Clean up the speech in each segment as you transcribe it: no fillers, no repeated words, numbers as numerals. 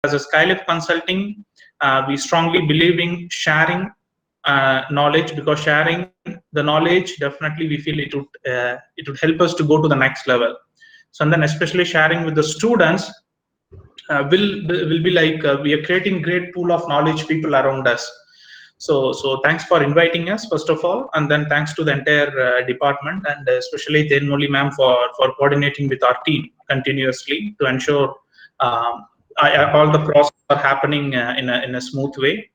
as a Skilift Consulting, we strongly believe in sharing knowledge, because sharing the knowledge, definitely we feel it would help us to go to the next level. So, and then especially sharing with the students will be like we are creating great pool of knowledge people around us. So thanks for inviting us, first of all, and then thanks to the entire department, and especially Tenmoli ma'am for coordinating with our team continuously to ensure all the process are happening in a smooth way.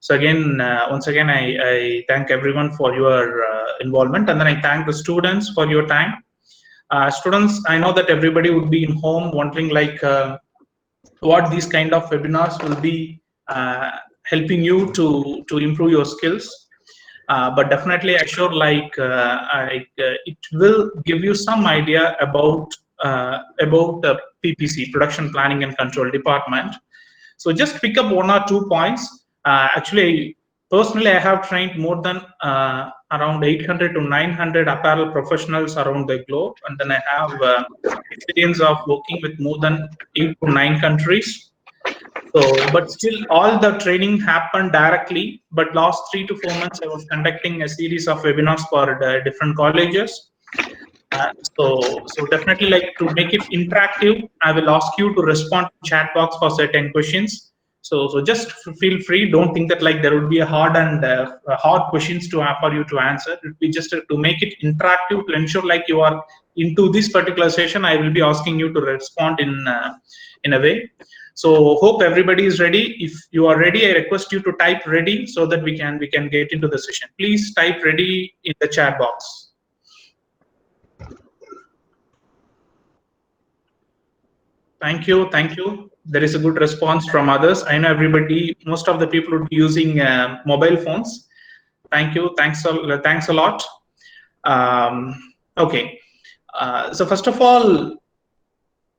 So again, once again, I thank everyone for your involvement, and then I thank the students for your time. Students, I know that everybody would be in home wondering like what these kind of webinars will be helping you to improve your skills. But definitely assure like it will give you some idea about PPC, Production Planning and Control Department. So just pick up 1 or 2 points. Actually, personally, I have trained more than around 800 to 900 apparel professionals around the globe, and then I have experience of working with more than 8 to 9 countries. So, but still, all the training happened directly. But last 3 to 4 months, I was conducting a series of webinars for the different colleges. So definitely, like to make it interactive, I will ask you to respond to chat box for certain questions. So just feel free. Don't think that like there would be a hard questions for you to answer. It would be just to make it interactive, to ensure like you are into this particular session. I will be asking you to respond in a way. So hope everybody is ready. If you are ready, I request you to type ready so that we can get into the session. Please type ready in the chat box. Thank you. There is a good response from others. I know everybody, most of the people would be using mobile phones. Thank you. Thanks a lot. Okay. So first of all,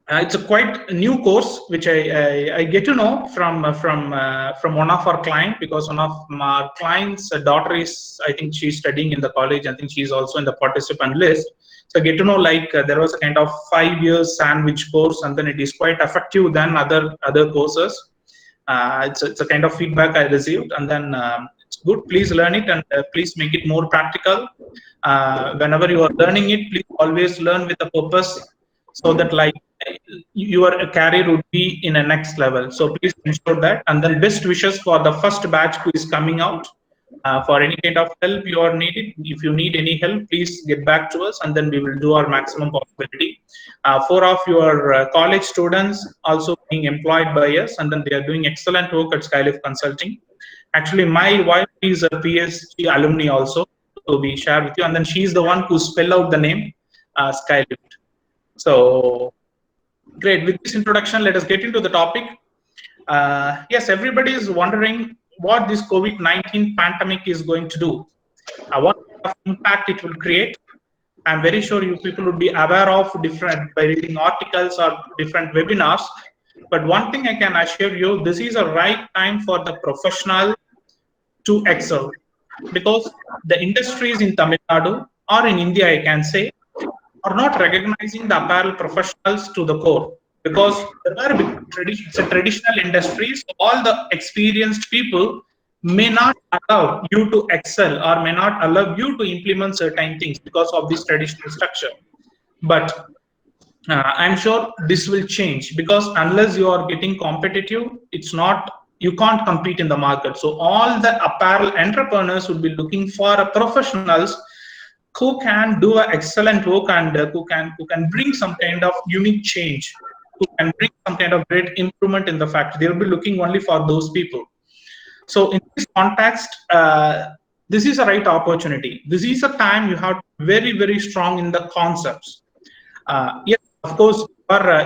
it's a quite new course which I get to know from one of our clients, because one of our clients' daughter is, I think she's studying in the college. I think she's also in the participant list. So I get to know like there was a kind of 5 years sandwich course, and then it is quite effective than other courses. It's a kind of feedback I received, and then it's good. Please learn it, and please make it more practical. Whenever you are learning it, please always learn with a purpose, so that like your career would be in a next level. So please ensure that, and then best wishes for the first batch who is coming out. For any kind of help you are needed, if you need any help, please get back to us, and then we will do our maximum possibility. 4 of your college students also being employed by us, and then they are doing excellent work at Skilift Consulting. Actually, my wife is a PSG alumni also, so we share with you, and then she's the one who spell out the name Skilift. So great. With this introduction, let us get into the topic. Yes, everybody is wondering what this COVID-19 pandemic is going to do, what impact it will create. I'm very sure you people would be aware of different by reading articles or different webinars. But one thing I can assure you, this is a right time for the professional to excel, because the industries in Tamil Nadu or in India, I can say, are not recognizing the apparel professionals to the core, because it's a traditional industry. So all the experienced people may not allow you to excel, or may not allow you to implement certain things because of this traditional structure. But I'm sure this will change, because unless you are getting competitive, you can't compete in the market. So all the apparel entrepreneurs would be looking for professionals who can do an excellent work, and who can bring some kind of unique change, who can bring some kind of great improvement in the factory. They will be looking only for those people. So in this context, this is a right opportunity. This is a time you have to be very, very strong in the concepts. Yes, of course,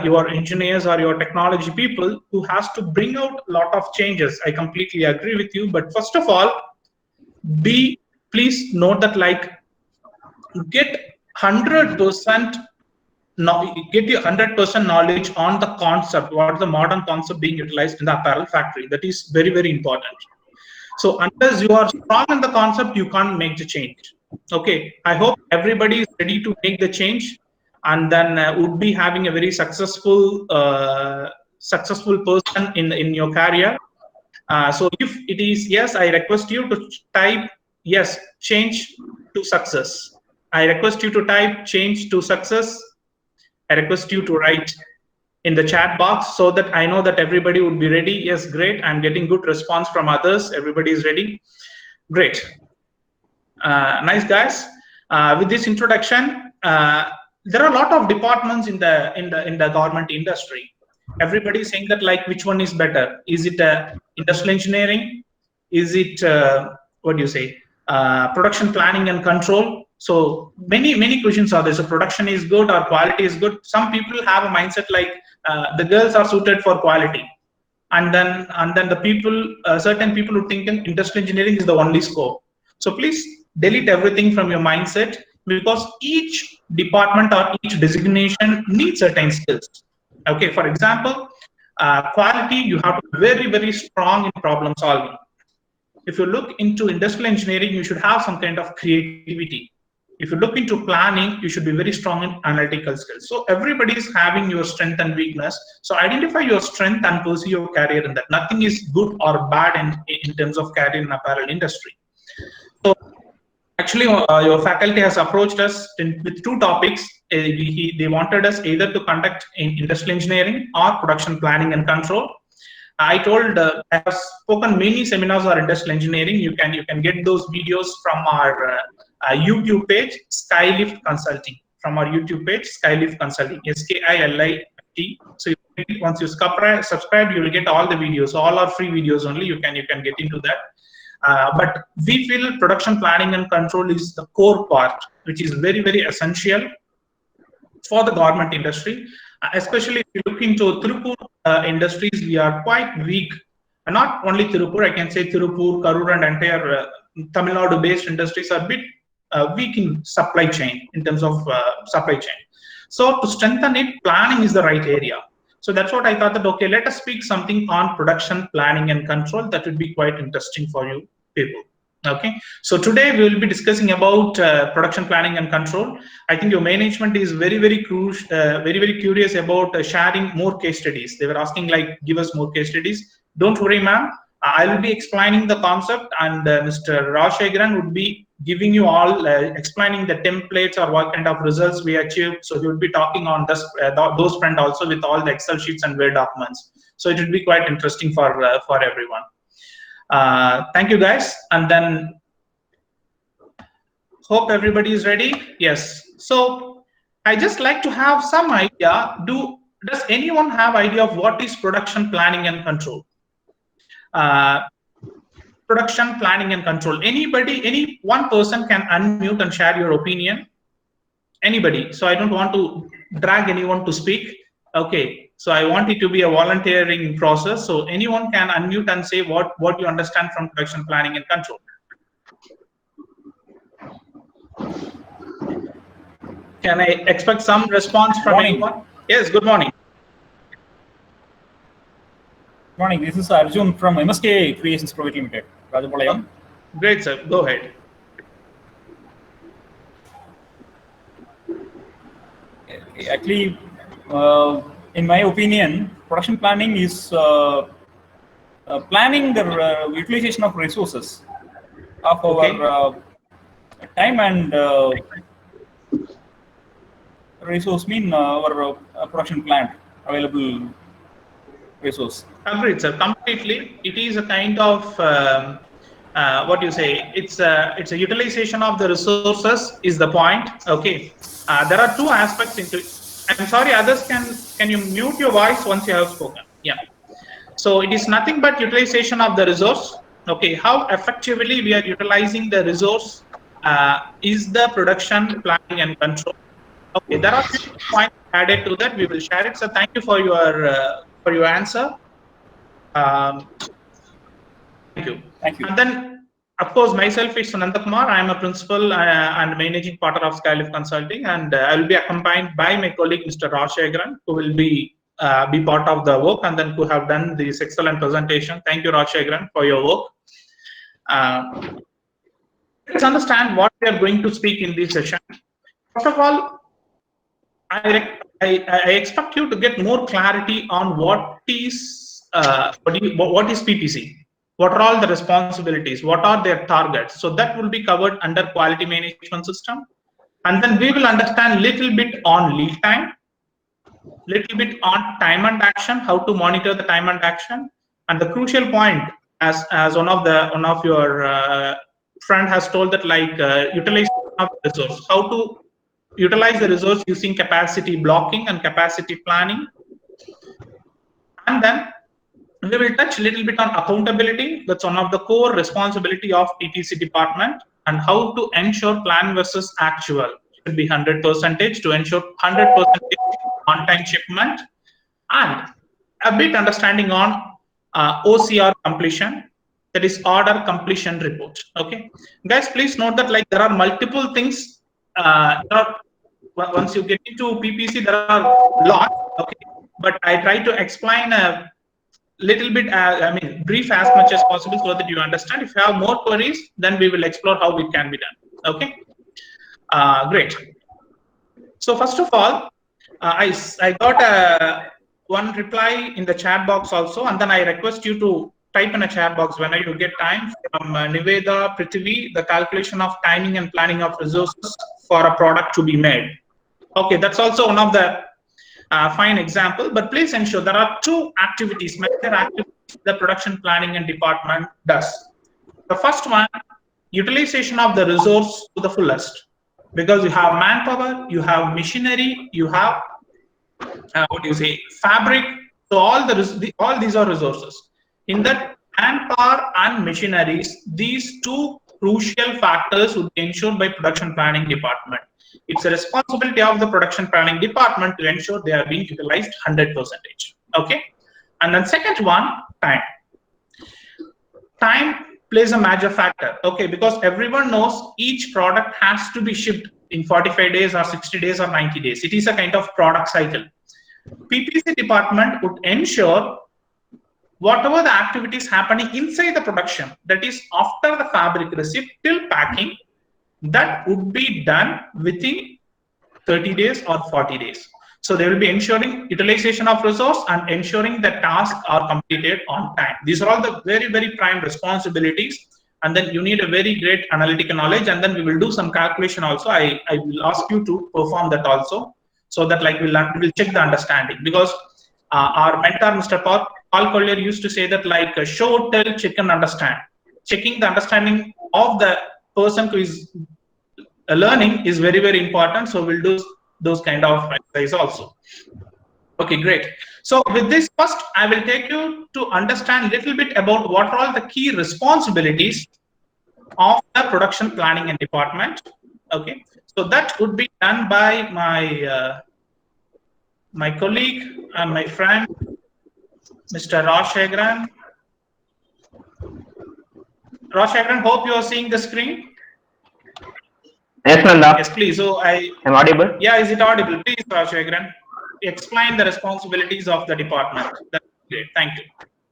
your engineers or your technology people who has to bring out a lot of changes. I completely agree with you. But first of all, please note that like, get 100% knowledge on the concept, what is the modern concept being utilized in the apparel factory. That is very, very important. So unless you are strong in the concept, you can't make the change. Okay, I hope everybody is ready to make the change, and then would be having a very successful successful person in your career. So if it is yes, I request you to type yes, change to success. I request you to type change to success. I request you to write in the chat box so that I know that everybody would be ready. Yes, great. I'm getting good response from others. Everybody is ready. Great. Nice, guys. With this introduction, there are a lot of departments in the government industry. Everybody is saying that like which one is better? Is it industrial engineering? Is it what do you say? Production planning and control? So many questions are there. So production is good or quality is good. Some people have a mindset like the girls are suited for quality, and then the people, certain people who think industrial engineering is the only scope. So please delete everything from your mindset, because each department or each designation needs certain skills. Okay, for example, quality, you have to be very strong in problem solving. If you look into industrial engineering, you should have some kind of creativity. If you look into planning, you should be very strong in analytical skills. So everybody is having your strength and weakness. So identify your strength and pursue your career in that. Nothing is good or bad in terms of career in apparel industry. So actually, your faculty has approached us with two topics. They wanted us either to conduct in industrial engineering or production planning and control. I told I have spoken many seminars on industrial engineering. You can get those videos from our YouTube page, Skilift Consulting. From our YouTube page, Skilift Consulting, SKILIFT. So once you subscribe, you will get all the videos. All are free videos only. You can get into that. But we feel production planning and control is the core part, which is very essential for the government industry. Especially if you look into Tirupur industries, we are quite weak. Not only Tirupur, I can say Tirupur, Karur, and entire Tamil Nadu based industries are a bit weak in supply chain, in terms of supply chain. So to strengthen it, planning is the right area. So that's what I thought that, okay, let us speak something on production planning and control. That would be quite interesting for you people. Okay, so today we will be discussing about production planning and control. I think your management is very crucial, very curious about sharing more case studies. They were asking like, give us more case studies. Don't worry, ma'am. I will be explaining the concept, and Mr. Rajasekar would be giving you all explaining the templates or what kind of results we achieved. So he will be talking on this, those front also with all the Excel sheets and Word documents. So it will be quite interesting for everyone. Thank you, guys, and then hope everybody is ready. Yes. So I just like to have some idea. Does anyone have idea of what is production planning and control? Production planning and control. Anybody, any one person can unmute and share your opinion. Anybody. So I don't want to drag anyone to speak. Okay. So I want it to be a volunteering process. So anyone can unmute and say what you understand from production planning and control. Can I expect some response from anyone? Yes, good morning. Good morning. This is Arjun from MSK Creations Private Limited. Rajapalayam. Great, sir. Go ahead. Actually, in my opinion, production planning is planning the utilization of resources of our time and resource mean our production plant available resource. Agreed, sir. Completely. It is a kind of what you say. It's a utilization of the resources is the point. Okay. There are two aspects into it. I'm sorry, others can you mute your voice once you have spoken? Yeah. So it is nothing but utilization of the resource. Okay. How effectively we are utilizing the resource is the production planning and control. Okay. There are few points added to that. We will share it. So thank you for your answer. Thank you. Thank you. And then, of course, myself is Nanthakumar. I am a principal and managing partner of Skilift Consulting, and I will be accompanied by my colleague, Mr. Rajasekar, who will be part of the work and then who have done this excellent presentation. Thank you, Rajasekar, for your work. Let's understand what we are going to speak in this session. First of all, I expect you to get more clarity on what is PPC, what are all the responsibilities, what are their targets. So that will be covered under quality management system, and then we will understand little bit on lead time, little bit on time and action, how to monitor the time and action, and the crucial point, as one of your friend has told, that like utilization of resource, how to utilize the resource using capacity blocking and capacity planning. And then we will touch a little bit on accountability. That's one of the core responsibility of PPC department, and how to ensure plan versus actual should be 100% to ensure 100% on-time shipment, and a bit understanding on OCR completion, that is order completion report. Okay, guys, please note that like there are multiple things. Once you get into PPC, there are lots. Okay, but I try to explain a little bit, brief as much as possible, so that you understand. If you have more queries, then we will explore how it can be done. Okay, great. So first of all, I got one reply in the chat box also, and then I request you to type in a chat box whenever you get time, from Niveda Prithvi, the calculation of timing and planning of resources for a product to be made. Okay, that's also one of the fine example, but please ensure there are two activities, major activities the production planning and department does. The first one, utilization of the resource to the fullest, because you have manpower, you have machinery, you have fabric. So all these are resources. In that manpower and machineries, these two crucial factors would be ensured by production planning department. It's a responsibility of the production planning department to ensure they are being utilized 100%. Okay, and then second one, time. Time plays a major factor. Okay, because everyone knows each product has to be shipped in 45 days or 60 days or 90 days. It is a kind of product cycle. PPC department would ensure whatever the activities happening inside the production, that is after the fabric receipt till packing, that would be done within 30 days or 40 days. So they will be ensuring utilization of resource and ensuring that tasks are completed on time. These are all the very, very prime responsibilities. And then you need a very great analytical knowledge. And then we will do some calculation also. I will ask you to perform that also, so that like we'll check the understanding. Because our mentor, Mr. Paul Collier, used to say that like show, tell, check, and understand. Checking the understanding of the person who is learning is very, very important. So we'll do those kind of exercise also. Okay, great. So with this, first I will take you to understand a little bit about what are all the key responsibilities of the production planning and department. Okay, so that would be done by my my colleague and my friend, Mr. Rajasekar. Rajasekar, hope you are seeing the screen. Yes, Nanda. Yes, please. So I'm audible. Yeah, is it audible? Please, Rajasekar, explain the responsibilities of the department. That's great. Thank you.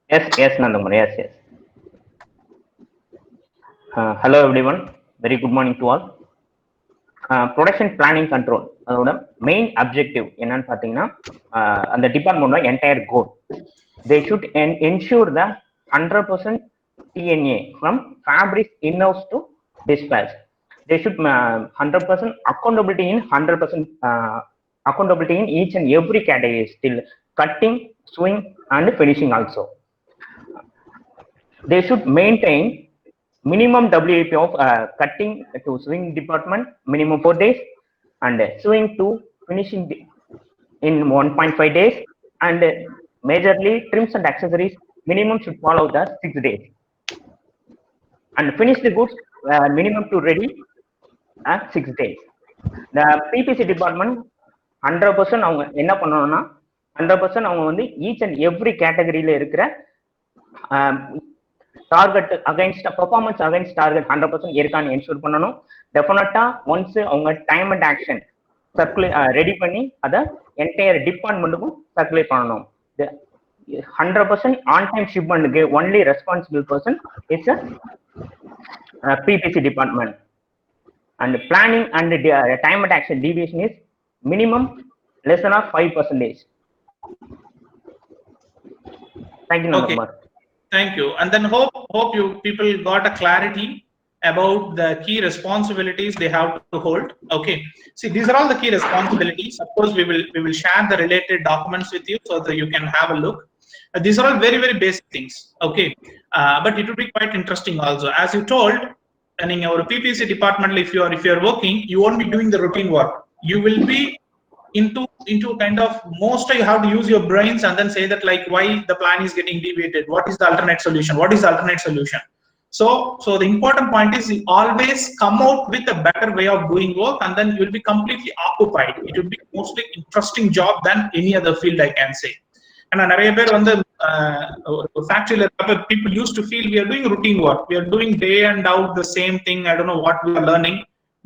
Yes, Nandamur. Yes. Hello, everyone. Very good morning to all. Production planning control. அதோட main objective என்னன்னு பாத்தீங்கன்னா அந்த டிபார்ட்மெண்டோட entire goal. They should ensure the 100% TNA from fabric in-house to dispatch. They should 100% accountability in 100% accountability in each and every category, still cutting, sewing, and finishing also. They should maintain minimum WIP of cutting to sewing department minimum 4 days, and sewing to finishing in 1.5 days, and majorly trims and accessories minimum should follow the 6 days, and finish the goods minimum to ready at 6 days. The PPC department 100% அவங்க என்ன பண்ணணும்னா 100% அவங்க வந்து each and every categoryல இருக்கிற target against performance against target 100% இருக்கான்னு ensure பண்ணணும். டெஃபினட்டா once அவங்க டைம் அண்ட் ஆக்ஷன் ரெடி பண்ணி அதை என்டையர் டிபார்ட்மெண்ட்டுக்கும் சர்க்குலேட் பண்ணணும். 100% ஆன் டைம் ஷிப்மெண்ட்டுக்கு only responsible person it's a BBC department. And planning and time and action deviation is minimum less than 5%. Thank you, Okay. Nanthakumar. Thank you. And then hope you people got a clarity about the key responsibilities they have to hold. Okay. See, these are all the key responsibilities. Of course, we will share the related documents with you so that you can have a look. These are all very, very basic things. Okay. But it will be quite interesting also. As you told, and in our PPC department, if you are working, you won't be doing the routine work. You will be into kind of most you have to use your brains and then say that like why the plan is getting deviated, what is the alternate solution, so the important point is you always come out with a better way of doing work, and then you will be completely occupied. It will be mostly interesting job than any other field, I can say. And நிறைய பேர் வந்து factory people used to feel we are doing routine work, we are doing day and out the same thing, I don't know what we are learning.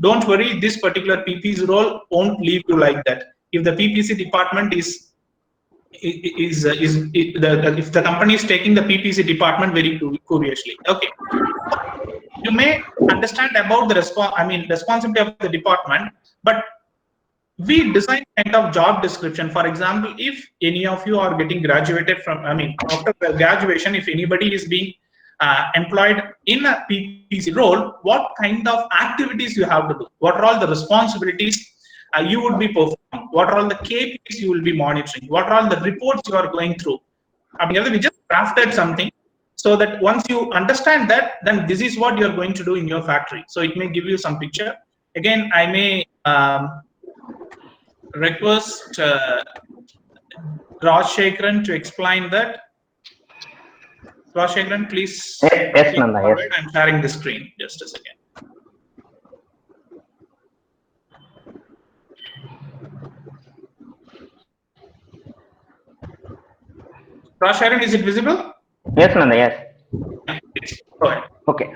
Don't worry, this particular PP's role won't leave you like that. If the PPC department if the company is taking the PPC department very curiously, okay, you may understand about the responsibility of the department, but we design kind of job description. For example, if any of you are getting graduated from, after the graduation, if anybody is being employed in a PPC role, what kind of activities you have to do, what are all the responsibilities you would be performing, what are all the KPIs you will be monitoring, what are all the reports you are going through. We just crafted something so that once you understand that, then this is what you are going to do in your factory. So it may give you some picture. Again, I may request Rajasekar to explain that. Rajasekar, please. Yes, Nanda, yes. I'm sharing the screen. Just a second. Rajasekar, is it visible? Yes, Nanda, yes. Go ahead. Okay.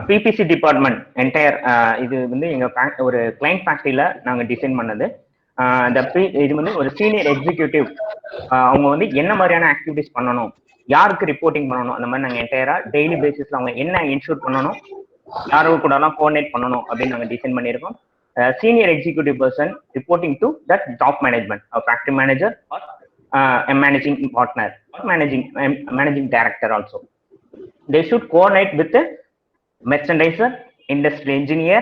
PPC department entire இது வந்து எங்க ஒரு client ஃபேக்டரியில நாங்க design பண்ணது. இது வந்து ஒரு சீனியர் எக்ஸிக்யூட்டிவ் அவங்க வந்து என்ன மாதிரியான ஆக்டிவிட்டிஸ் பண்ணணும், யாருக்கு ரிப்போர்ட்டிங் பண்ணணும், அந்த மாதிரி நாங்கள் என்டையரா டெய்லி பேசிஸ்ல அவங்க என்ன என்ஷூர் பண்ணணும், யாரு கூட எல்லாம் கோஆர்டினேட் பண்ணணும் அப்படின்னு நாங்கள் டிசைன் பண்ணியிருக்கோம். Senior executive person reporting to that top management, factory manager R managing partner, managing director also. They should coordinate with the merchandiser, industrial engineer,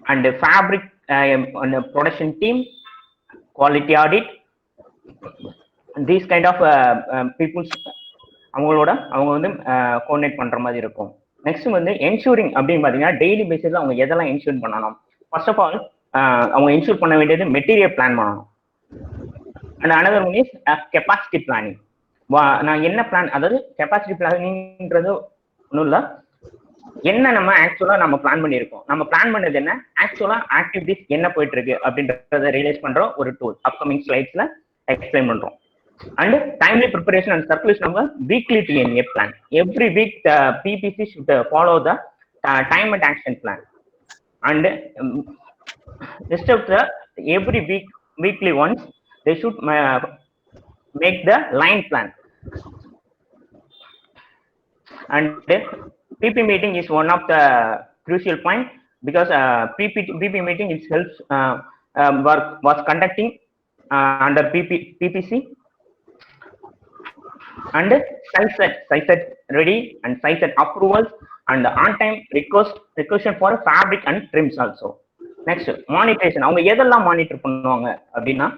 and the fabric and the production team, quality audit. These kind of people அவங்க வந்து coordinate பண்ற மாதிரி இருக்கும். Next வந்து ensuring அப்படின்னு பாத்தீங்கன்னா daily பேசிஸ்ல அவங்க எதெல்லாம் என்ஷூர் பண்ணணும். ஃபர்ஸ்ட் ஆஃப் ஆல் அவங்க என்ஷூர் பண்ண வேண்டியது மெட்டீரியல் பிளான் பண்ணணும். And another one is capacity planning. நான் என்ன பிளான், அதாவது கெப்பாசிட்டி பிளானிங்ன்றது ஒன்றும் இல்லை, என்ன நம்ம ஆக்சுவலா நம்ம பிளான் பண்ணியிருக்கோம், நம்ம பிளான் பண்ணது என்ன, ஆக்சுவலா ஆக்டிவிட்டிஸ் என்ன போயிட்டு இருக்கு அப்படின்றத ரியலைஸ் பண்ற ஒரு டூல் அப்கமிங் ஸ்லைட்ஸ்ல எக்ஸ்பிளைன் பண்றோம். And timely preparation and circulation of weekly TNA plan. Every week the PPC should follow the time and action plan, and rest of the every weekly once they should make the line plan. And PP meeting is one of the crucial point, because PP meeting itself was conducting under PPC, and size set ready and size set approvals and on time requisition for fabric and trims also. Next, monitoring. அவங்க எதெல்லாம் monitor பண்ணுவாங்க அப்படின்னா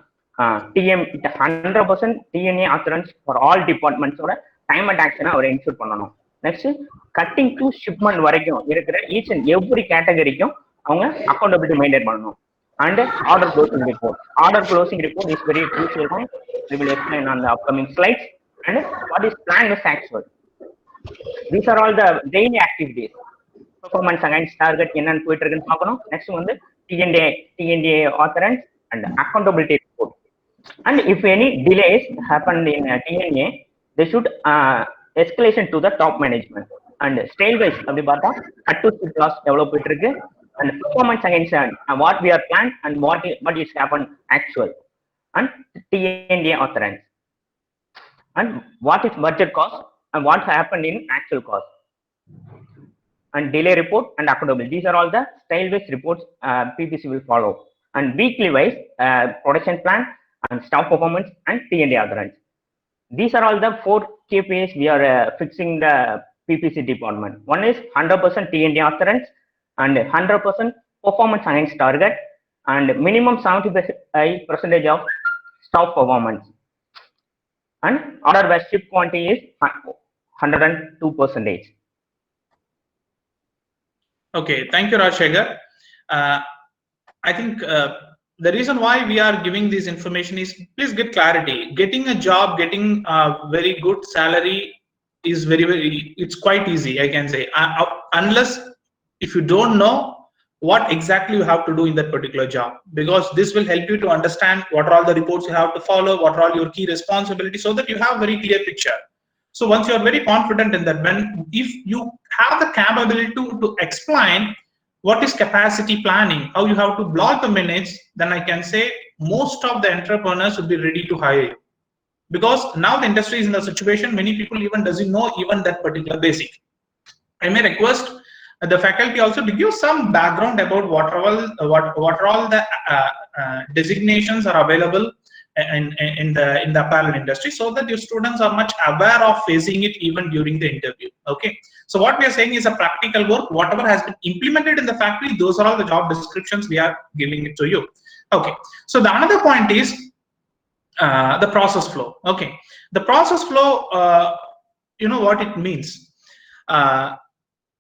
TM 100% TNA assurance for all departments ஓட time and ஆக்ஷனை our ensure பண்ணணும். Next cutting to shipment வரைக்கும் இருக்கிற each and every கேட்டகரிக்கும் அவங்க accountability maintain பண்ணணும். And order closing report is very crucial point. We will explain on the upcoming slides. And what is plan is actual. These are all the daily activities. Performance against target என்னன்னு போயிட்டு இருக்குன்னு பார்க்கணும். Next வந்து TNA authorance and accountability report. And if any delays happened in TNA, they should escalation to the top management. And scale wise அப்படி பார்த்தா cut to speed class develop பண்ணிட்டு இருக்கு. And performance against what we are planned and what is happened actual. And TNA authorance. And what is budget cost and what happened in actual cost. And delay report and accountability. These are all the style based reports PPC will follow. and weekly wise production plan and staff performance and T&A occurrence. These are all the 4 KPIs we are fixing the PPC department. One is 100% T&A occurrence and 100% performance against target and minimum 75% of staff performance. And order by ship quantity is 102%. Okay, thank you, Rajasekar. I think the reason why we are giving this information is please get clarity. Getting a job, getting a very good salary is it's quite easy, I can say, unless if you don't know what exactly you have to do in that particular job, because this will help you to understand what are all the reports you have to follow, what are all your key responsibilities, so that you have a very clear picture. So once you are very confident in that, if you have the capability to explain what is capacity planning, how you have to block the minutes, then I can say most of the entrepreneurs will be ready to hire you. Because now the industry is in a situation, many people even doesn't know even that particular basic. I may request the faculty also to give some background about what are all the designations are available in the apparel industry, so that your students are much aware of facing it even during the interview. Okay, so what we are saying is a practical work. Whatever has been implemented in the factory, those are all the job descriptions we are giving it to you. Okay, so the another point is the process flow. Okay, the process flow, you know what it means.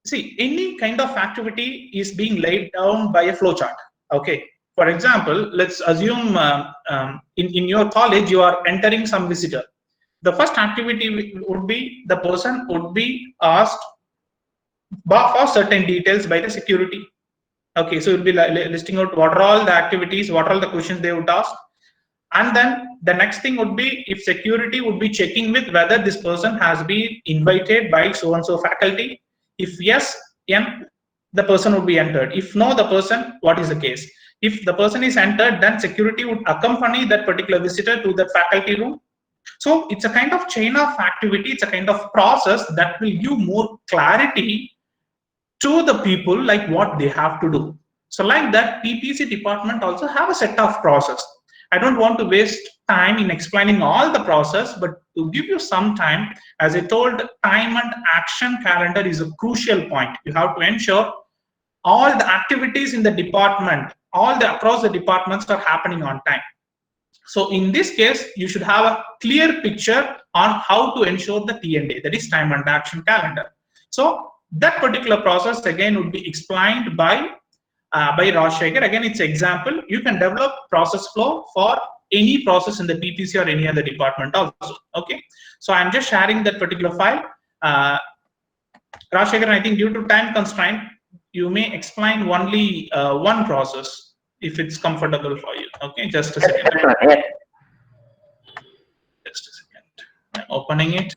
See, any kind of activity is being laid down by a flow chart. Okay, for example, let's assume in your college you are entering some visitor. The first activity would be the person would be asked for certain details by the security. Okay, so you'll be listing out what are all the activities, what are all the questions they would ask. And then the next thing would be if security would be checking with whether this person has been invited by so and so faculty. If yes, the person would be entered. If no, the person, what is the case? If the person is entered, then security would accompany that particular visitor to the faculty room. So it's a kind of chain of activity. It's a kind of process that will give more clarity to the people, like what they have to do. So like that, PPC department also have a set of process. I don't want to waste time in explaining all the process, but to give you some time, as I told, time and action calendar is a crucial point. You have to ensure all the activities in the department, across the departments are happening on time. So in this case, you should have a clear picture on how to ensure the T&A, that is time and action calendar. So that particular process again would be explained by Rajasekar. Again, it's example. You can develop process flow for any process in the PPC or any other department also. Okay, so I'm just sharing that particular file. Rajasekar, I think due to time constraint, you may explain only one process if it's comfortable for you. Okay, just a second. Just a second. I'm opening it.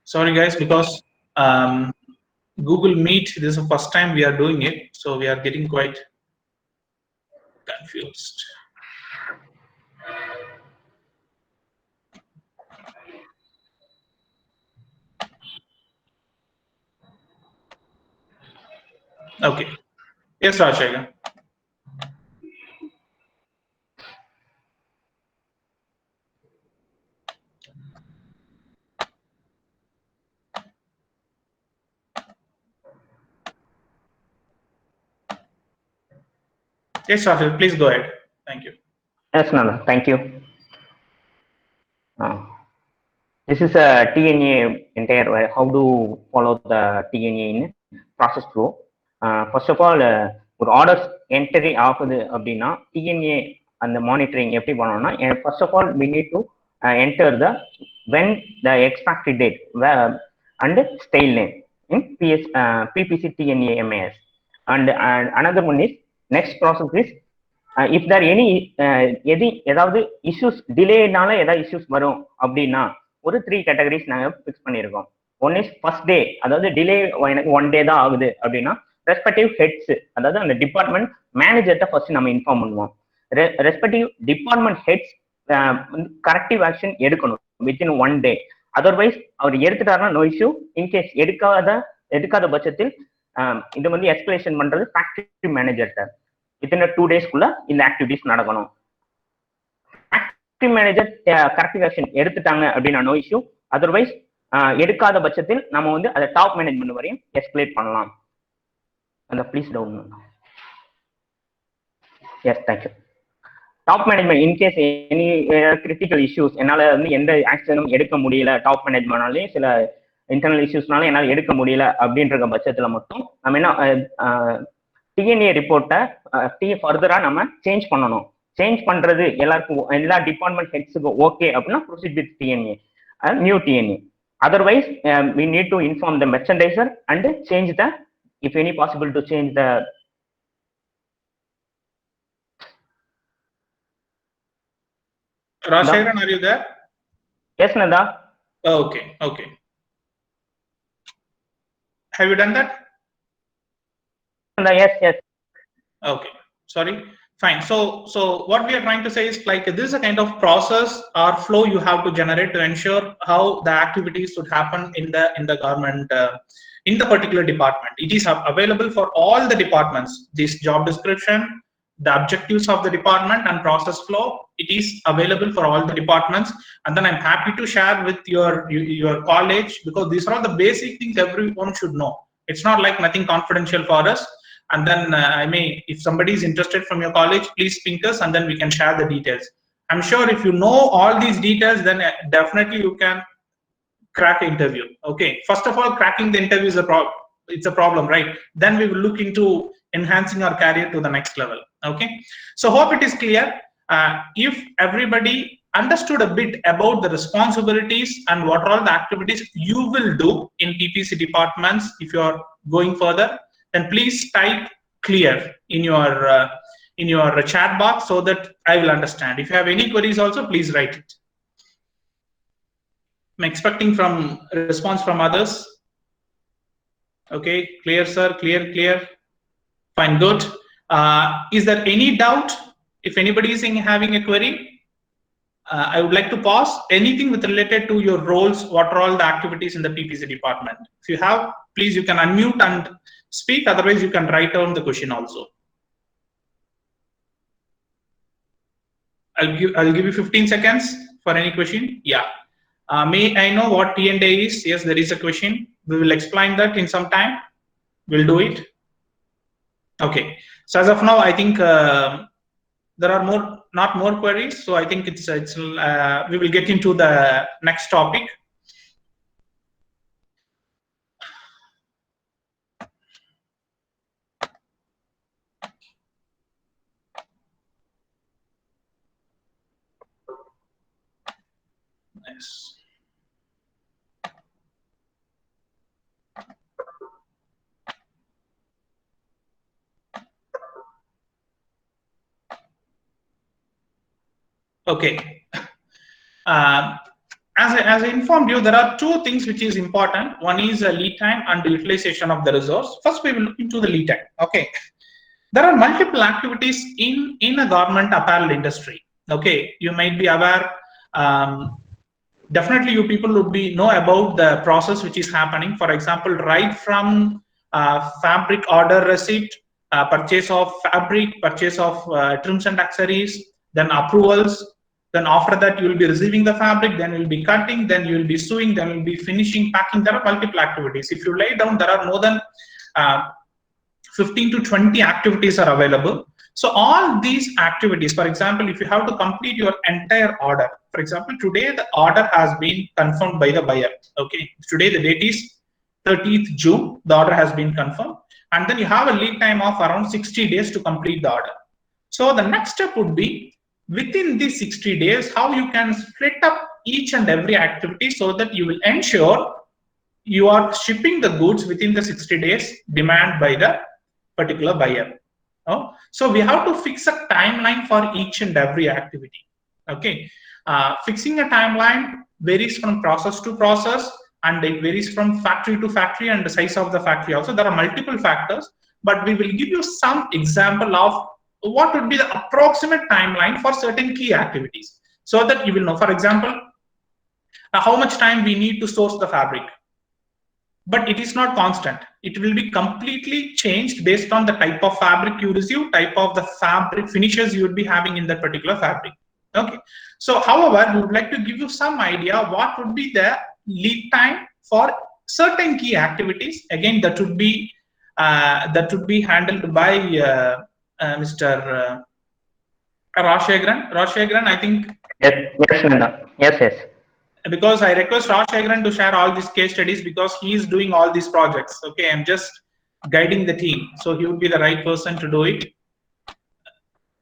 Sorry guys, because Google Meet, this is the first time we are doing it, so we are getting quite confused. Okay. Yes, Rajasekar. Yes, Rajasekar, please go ahead. Thank you. Yes, Nanda, thank you. This is a T&A entire, how to follow the T&A in process flow. First of all, ஒரு orders entry ஆகுது அப்படின்னா T&A அந்த monitoring எப்படி பண்ணணும்னா, first of all we need to enter the when the expiry date and style name in PPC T&A MAS. And another one is next process is if there any ஏதாவது issues delayனால ஏதாவது issues வரும் அப்படின்னா ஒரு 3 categories நாங்க fix பண்ணியிருக்கோம். One is first day, அதாவது delay எனக்கு 1 day தான் ஆகுது அப்படின்னா ரெஸ்பெக்டிவ் ஹெட்ஸ், அதாவது அந்த டிபார்ட்மெண்ட் மேனேஜர்கிட்ட ஃபர்ஸ்ட் நம்ம இன்ஃபார்ம் பண்ணுவோம். Respective department heads corrective action எடுக்கணும் வித்தின் 1 day. அதர்வைஸ் அவர் எடுத்துட்டாருன்னா நோ இஷ்யூ. இன்கேஸ் எடுக்காத பட்சத்தில் இது வந்து எஸ்கலேஷன் பண்றது ஃபேக்டரி மேனேஜர்கிட்ட வித்தின் 2 daysக்குள்ள இந்த ஆக்டிவிட்டிஸ் நடக்கணும். ஃபேக்டரி மேனேஜர் கரெக்டிவ் ஆக்ஷன் எடுத்துட்டாங்க அப்படின்னா நோ இஷ்யூ. அதர்வைஸ் எடுக்காத பட்சத்தில் நம்ம வந்து அதை டாப் மேனேஜ்மெண்ட் வரையும் எஸ்கலேட் பண்ணலாம். அந்த please down. Yes, thank you. Top management in case any critical issues, என்னால் வந்து எந்த ஆக்ஷனும் எடுக்க முடியல, டாப் மேனேஜ்மெண்ட்னாலே சில இன்டர்னல் இஷ்யூஸ்னால என்னால் எடுக்க முடியல அப்படின்ற பட்சத்தில் மட்டும் நம்ம என்ன டிஎன்ஏ ரிப்போர்ட்டை ஃபர்தராக நம்ம சேஞ்ச் பண்ணணும். சேஞ்ச் பண்ணுறது எல்லாருக்கும் எல்லா டிபார்ட்மெண்ட் ஹெட்ஸுக்கும் ஓகே அப்படின்னா proceed with DNA, new DNA. Otherwise, we need to inform the merchandiser and change the, if any possible, to change the. Rajasekar, are you there? Yes, Nanda. Oh, okay. Have you done that? Nanda, yes. Okay, sorry. Fine. So what we are trying to say is like this is a kind of process or flow you have to generate to ensure how the activities should happen in the government in the particular department. It is available for all the departments. This job description, the objectives of the department and process flow, it is available for all the departments. And then I'm happy to share with your college, because these are all the basic things everyone should know. It's not like nothing confidential for us. And then if somebody is interested from your college, please ping us and then we can share the details. I'm sure if you know all these details, then definitely you can crack the interview. Okay, first of all, cracking the interview is it's a problem, right? Then we will look into enhancing our career to the next level. Okay, so hope it is clear. If everybody understood a bit about the responsibilities and what are all the activities you will do in PPC departments if you are going further, then please type clear in your chat box so that I will understand. If you have any queries also, please write it. I'm expecting from response from others. Okay, clear, sir. Clear. Fine, good. Is there any doubt? If anybody is having a query, I would like to pause. Anything with related to your roles, what are all the activities in the PPC department? If you have, please, you can unmute and speak. Otherwise, you can write down the question also. I'll give you 15 seconds for any question. Yeah. May I know what T&A is? Yes, there is a question. We will explain that in some time. We'll do it. Okay. So as of now, I think there are not more queries. So I think we will get into the next topic. Nice. Okay. As I informed you, there are two things which is important. One is lead time and the utilization of the resource. First, we will look into the lead time. Okay. There are multiple activities in a garment apparel industry. Okay, you might be aware. Definitely, you people would know about the process which is happening. For example, right from fabric order receipt, purchase of fabric, purchase of trims and accessories, then approvals. Then after that, you will be receiving the fabric. Then you will be cutting. Then you will be sewing. Then you will be finishing, packing. There are multiple activities. If you lay down, there are more than 15 to 20 activities are available. So all these activities, for example, if you have to complete your entire order, for example, today the order has been confirmed by the buyer. Okay, today the date is 30th June, the order has been confirmed, and then you have a lead time of around 60 days to complete the order. So the next step would be, within these 60 days, how you can split up each and every activity so that you will ensure you are shipping the goods within the 60 days demand by the particular buyer. Oh, so we have to fix a timeline for each and every activity. Okay, fixing a timeline varies from process to process, and it varies from factory to factory and the size of the factory also. There are multiple factors, but we will give you some example of what would be the approximate timeline for certain key activities. so that you will know, for example, how much time we need to source the fabric. But it is not constant. It will be completely changed based on the type of fabric you receive, type of the fabric finishes you would be having in that particular fabric. Okay. So, however, we would like to give you some idea what would be the lead time for certain key activities. Again, that would be handled by Mr. Rajasekar. Rajasekar, I think. Yes. Because I request Rajasekar to share all these case studies because he is doing all these projects. Okay, I'm just guiding the team, so he would be the right person to do it.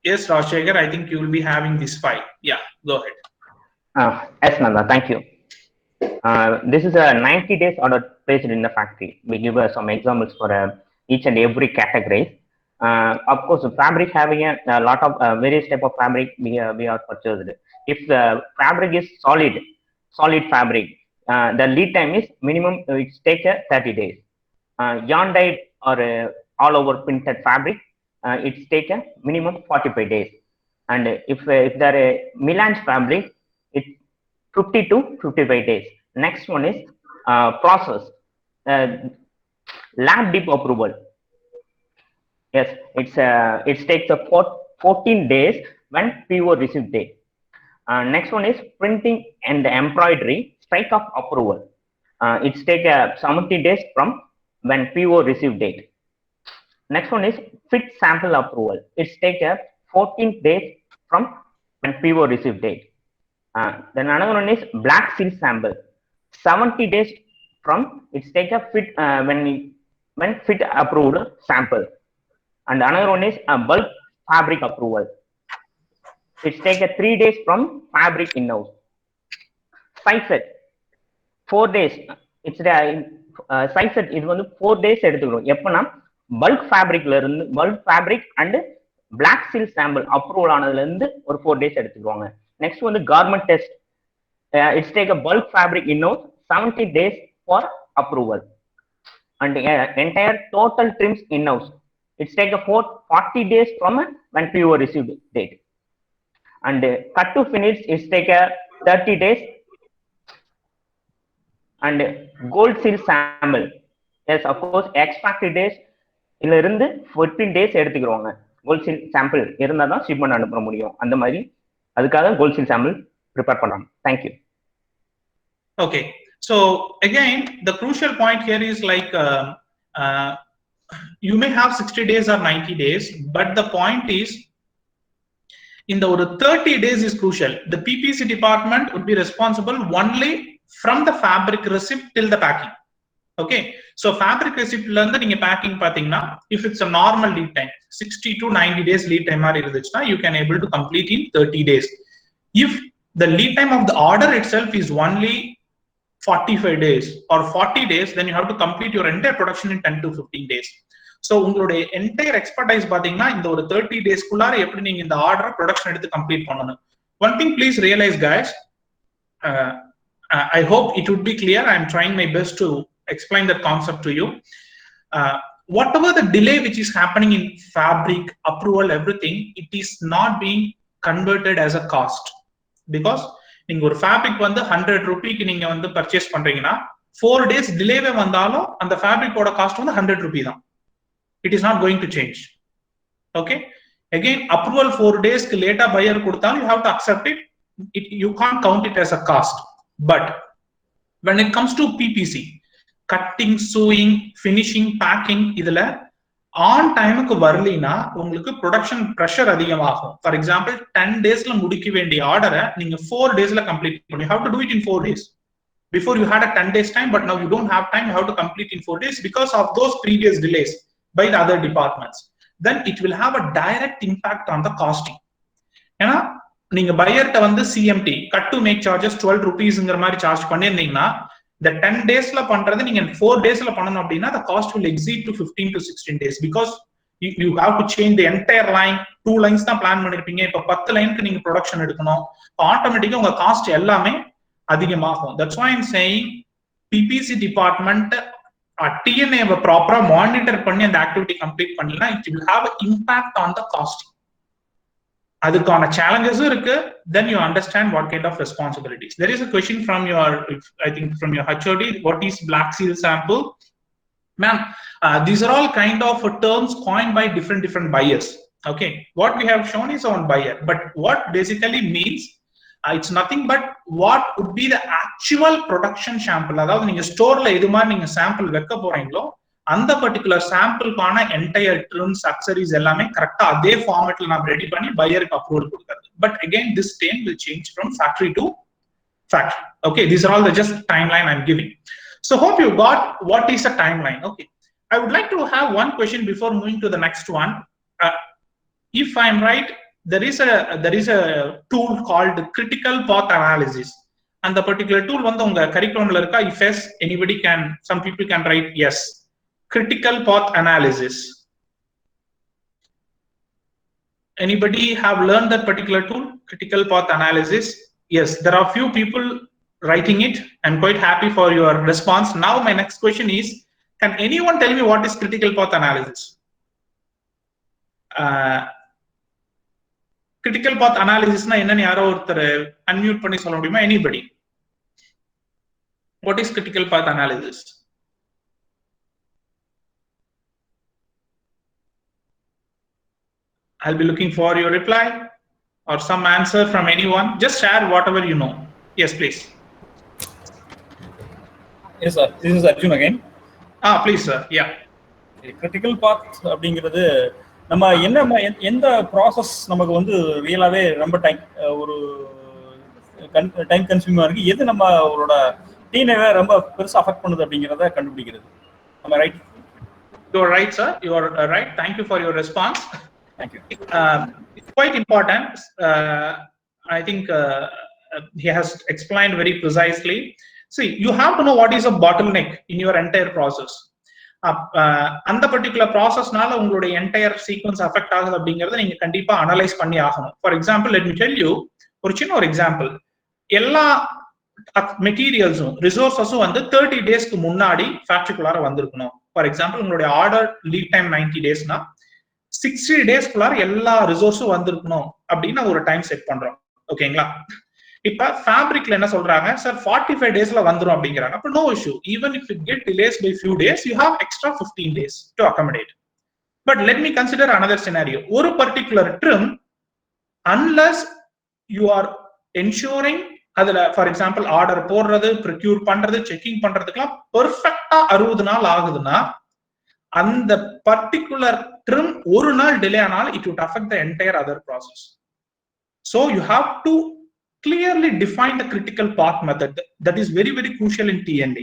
Yes, Rajasekar, I think you will be having this file. Yeah, go ahead. Yes, Nanda, thank you. This is a 90 days order placed in the factory. We give some examples for each and every category. Of course, fabric having a lot of various type of fabric we are purchased. If the fabric is solid fabric, the lead time is minimum, it takes 30 days. Yarn dyed or all over printed fabric, it takes a minimum 45 days. And if there a melange fabric, it's 50 to 55 days. Next one is process, lab dip approval. Yes, it takes a 14 days when PO receive date. Next one is printing and embroidery strike of approval. It's take 70 days from when PO receive date. Next one is fit sample approval. It's take 14 days from when PO receive date. Then another one is black silk sample. 70 days from it's take a fit when fit approved sample. And another one is a bulk fabric approval. It's take 3 days from fabric in-house. Size set 4 days. It's the size set is 4 days எடுத்துக்கிறோம். எப்பனா bulk fabric and black silk sample approval ஆனதுல இருந்து ஒரு 4 days எடுத்துக்குவாங்க. Next வந்து garment test. It's take a bulk fabric in-house 70 days for approval. And entire total trims in-house. It's take a 40 days from when PO received date. And cut to finish is take a 30 days. And gold seal sample, yes, of course, extracted days இல்ல இருந்து 14 days எடுத்துக்குவாங்க. gold seal sample இருந்தா தான் shipment அனுப்ப முடியும். அந்த மாதிரி அதுக்காக gold seal sample prepare பண்றாங்க. Thank you. Okay, so again the crucial point here is like you may have 60 days or 90 days, but the point is in the 30 days is crucial. The PPC department would be responsible only from the fabric receipt till the packing. Okay, so fabric receipt landa neenga packing pathina, if it's a normal lead time 60 to 90 days lead time mari irundhuchna, you can able to complete in 30 days. If the lead time of the order itself is only 45 days or 40 days, then you have to complete your entire production in 10 to 15 days. So உங்களுடைய entire expertise பாத்தீங்கன்னா இந்த 30 days குள்ளார எப்படி நீங்க இந்த order production எடுத்து complete பண்ணணும். One thing please realize guys, I hope it would be clear. I am trying my best to explain that concept to you. Whatever the delay which is happening in fabric approval, everything, it is not being converted as a cost, because நீங்க ஒரு fabric வந்து 100 ரூபாய்க்கு நீங்க வந்து purchase பண்றீங்கன்னா 4 days டிலேவே வந்தாலும் அந்த ஃபேப்ரிக்கோட cost வந்து 100 ரூபாய் தான். It is not going to change. Okay, again approval 4 days க்கு லேட்டா பையர் கொடுத்தாலும் you have to accept it. You can't count it as a cost. But when it comes to PPC, cutting, sewing, finishing, packing, இதுல on டைமுக்கு வரலைன்னா உங்களுக்கு production pressure அதிகமாகும். For example 10 daysல முடிக்க வேண்டிய ஆர்டரை நீங்க 4 daysல கம்ப்ளீட் பண்ணி, you have to do it in 4 days. Before you had a 10 days time, but now you don't have time, you have to complete in 4 days because of those previous delays by the other departments. Then it will have a direct impact on the costing. ஏன்னா நீங்க பையர்ட்ட வந்து CMT, cut to make charges 12 rupeesங்கிற மாதிரி charge பண்ணியிருந்தீங்கன்னா the 10 daysல பண்றது நீங்க 4 daysல பண்ணணும் அப்படின்னா the cost will exceed to 15 to 16 days because you have to change the entire line. 2 lines தான் பிளான் பண்ணிருப்பீங்க, இப்ப 10 லைனுக்கு நீங்க ப்ரொடக்ஷன் எடுக்கணும். ஆட்டோமேட்டிக்கா உங்க காஸ்ட் எல்லாமே அதிகமாகும். That's why I'm saying PPC department TNA ப்ராப்பரா மானிட்டர் பண்ணி அந்த ஆக்டிவிட்டி கம்ப்ளீட் பண்ணலாம். It will have an impact on the costing. அதுக்கான challenges இருக்கு. Then you understand what kind of responsibilities. There is a question from your, I think from your HOD, what is black seal sample? Ma'am, these are all kind of terms coined by different buyers. Okay, what we have shown is on buyer, but what basically means, it's nothing but what would be the actual production sample. அதாவது நீங்க ஸ்டோர்ல எது மாதிரி நீங்க sample வைக்க போறீங்களோ அந்த particular சாம்பிளுக்கான entire trims accessories எல்லாமே கரெக்டா அதே ஃபார்மேட்ல நம்ம ரெடி பண்ணி பையருக்கு அப்ரூவல் கொடுக்கிறது. But again this term will change from factory to factory. Okay, these are all the just timeline I'm giving. So hope you got what is a timeline. Okay, I would like to have one question before moving to the next one. If I'm right, there is a tool called critical path analysis, and the particular tool வந்து உங்க curriculumல இருக்கா? If yes, anybody can, some people can write yes. Critical path analysis. Anybody have learned that particular tool, critical path analysis? Yes, there are few people writing it. I'm quite happy for your response. Now my next question is, can anyone tell me what is critical path analysis? Critical path analysis na enna yaro orthar unmute panni solla mudiyuma? Anybody? What is critical path analysis? I'll be looking for your reply or some answer from anyone. Just share whatever you know. Yes, please. Yes, sir. This is Arjun again. Please, sir. Yeah. Critical path அப்படிங்கிறது நம்ம எந்த process நமக்கு வந்து ரியலாவே ரொம்ப time கன்சியூமிங்கா இருக்கு, எது நம்ம அவரோட டீனை ரொம்ப பெருசா அஃபெக்ட் பண்ணுது அப்படிங்கிறத கண்டுபிடிக்கிறது. நம்ம right? You are right, sir. You are right. Thank you for your response. Thank you. It's quite important. I think he has explained very precisely. See, you have to know what is a bottleneck in your entire process. அந்த particular ப்ராசஸ்னால உங்களுடைய entire sequence affect ஆகுது அப்படிங்கறத நீங்க கண்டிப்பா analyse பண்ணி ஆகணும். For example, let me tell you, ஒரு சின்ன ஒரு எக்ஸாம்பிள். எல்லா மெட்டீரியல்ஸும் ரிசோர்ஸஸும் வந்து 30 டேஸ்க்கு முன்னாடி ஃபேக்டரிக்குள்ளார வந்திருக்கணும். ஃபார் எக்ஸாம்பிள், உங்களுடைய ஆர்டர் லீட் டைம் 90 டேஸ்னா 60 டேஸ்க்குள்ளார எல்லா ரிசோர்ஸும் வந்திருக்கணும் அப்படின்னு ஒரு டைம் செட் பண்றோம். ஓகேங்களா? இப்ப ஃபேப்ரிக்ல என்ன சொல்றாங்க, சார் 45 டேஸ்ல வந்துரும் அப்படிங்கிறாங்க. அப்ப no issue, even if it get delays by few days, you have extra 15 days to accommodate. But let me consider another scenario. ஒரு particular trim unless you are ensuring, அதுல ஃபார் எக்ஸாம்பிள் ஆர்டர் போடுறது, procure பண்றது, checking பண்றதுக்குலாம் பெர்ஃபெக்டா 60 நாள் ஆகுதுன்னா, அந்த particular trim ஒரு நாள் டிலே ஆனால் it would affect the entire other process. So you have to clearly define the critical path method. That is very, very crucial in T&D.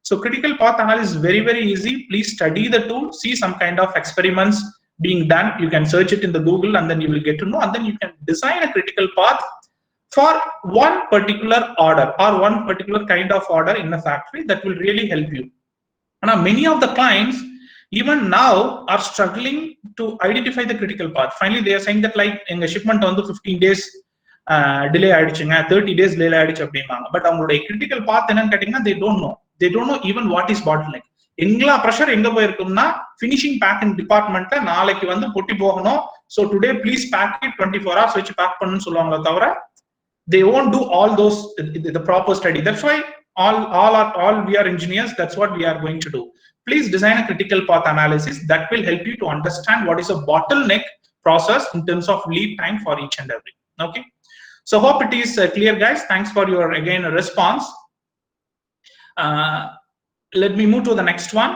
So critical path analysis is very, very easy. Please study the tool, see some kind of experiments being done. You can search it in the Google and then you will get to know, and then you can design a critical path for one particular order or one particular kind of order in a factory. That will really help you. Now, many of the clients even now are struggling to identify the critical path. Finally, they are saying that like in the shipment on the 15 days delay ஆயிடுச்சுங்க, 30 days delay ஆயிடுச்சு அப்படிம்பாங்க. But அவங்களுடைய critical path என்னன்னு கேட்டீங்கன்னா they don't know even what is bottleneck. எங்களா pressure எங்க போயிருக்கும்னா, finishing packing டிபார்ட்மெண்ட்ல நாளைக்கு வந்து பொட்டி போகணும், so today please pack it 24 hours வச்சு பேக் பண்ணணும்னு சொல்லுவாங்களே தவிர they won't do all those the proper study. That's why all we are engineers, that's what we are going to do. Please design a critical path analysis that will help you to understand what is a bottleneck process in terms of lead time for each and every. Okay, so hope it is clear, guys. Thanks for your again response. Let me move to the next one.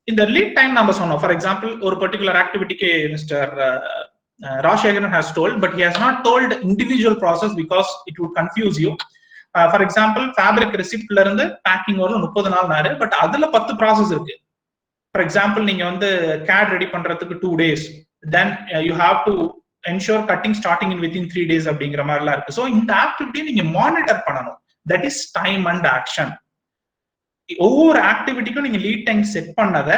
In the lead time numbers, for example, or particular activity Mr. Rajasekar has told, but he has not told individual process because it would confuse you. For example, fabric receipt la irundhu packing வரல 30 நாள் நாரு, but அதுல 10 process இருக்கு. For example, நீங்க வந்து CAD ready பண்றதுக்கு 2 days, then you have to ensure cutting starting in within 3 days அப்படிங்கிற மாதிரிலாம் இருக்கு. ஸோ இந்த ஆக்டிவிட்டி நீங்க மானிட்டர் பண்ணணும். That is time and action. ஒவ்வொரு ஆக்டிவிட்டிக்கும் நீங்க லீட் டைம் செட் பண்ணத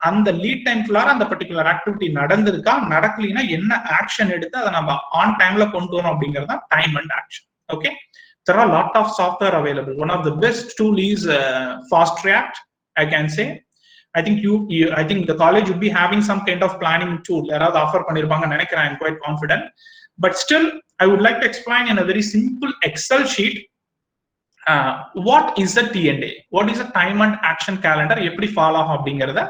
அந்த லீட் டைம்குள்ளார அந்த பர்டிகுலர் ஆக்டிவிட்டி நடந்திருக்கா, நடக்கலைன்னா என்ன ஆக்ஷன் எடுத்து அதை நம்ம ஆன் டைம்ல கொண்டு வரோம் அப்படிங்கிறது time and action. Okay, there are a lot of software available. One of the best tool is Fast React, I can say. I think I think the college would be having some kind of planning tool. யாராவது offer பண்ணிருப்பாங்க நினைக்கிறேன். I'm quite confident. But still, I would like to explain in a very simple Excel sheet what is the T&A, what is the time and action calendar, எப்படி follow ஆகும் அப்படிங்கறத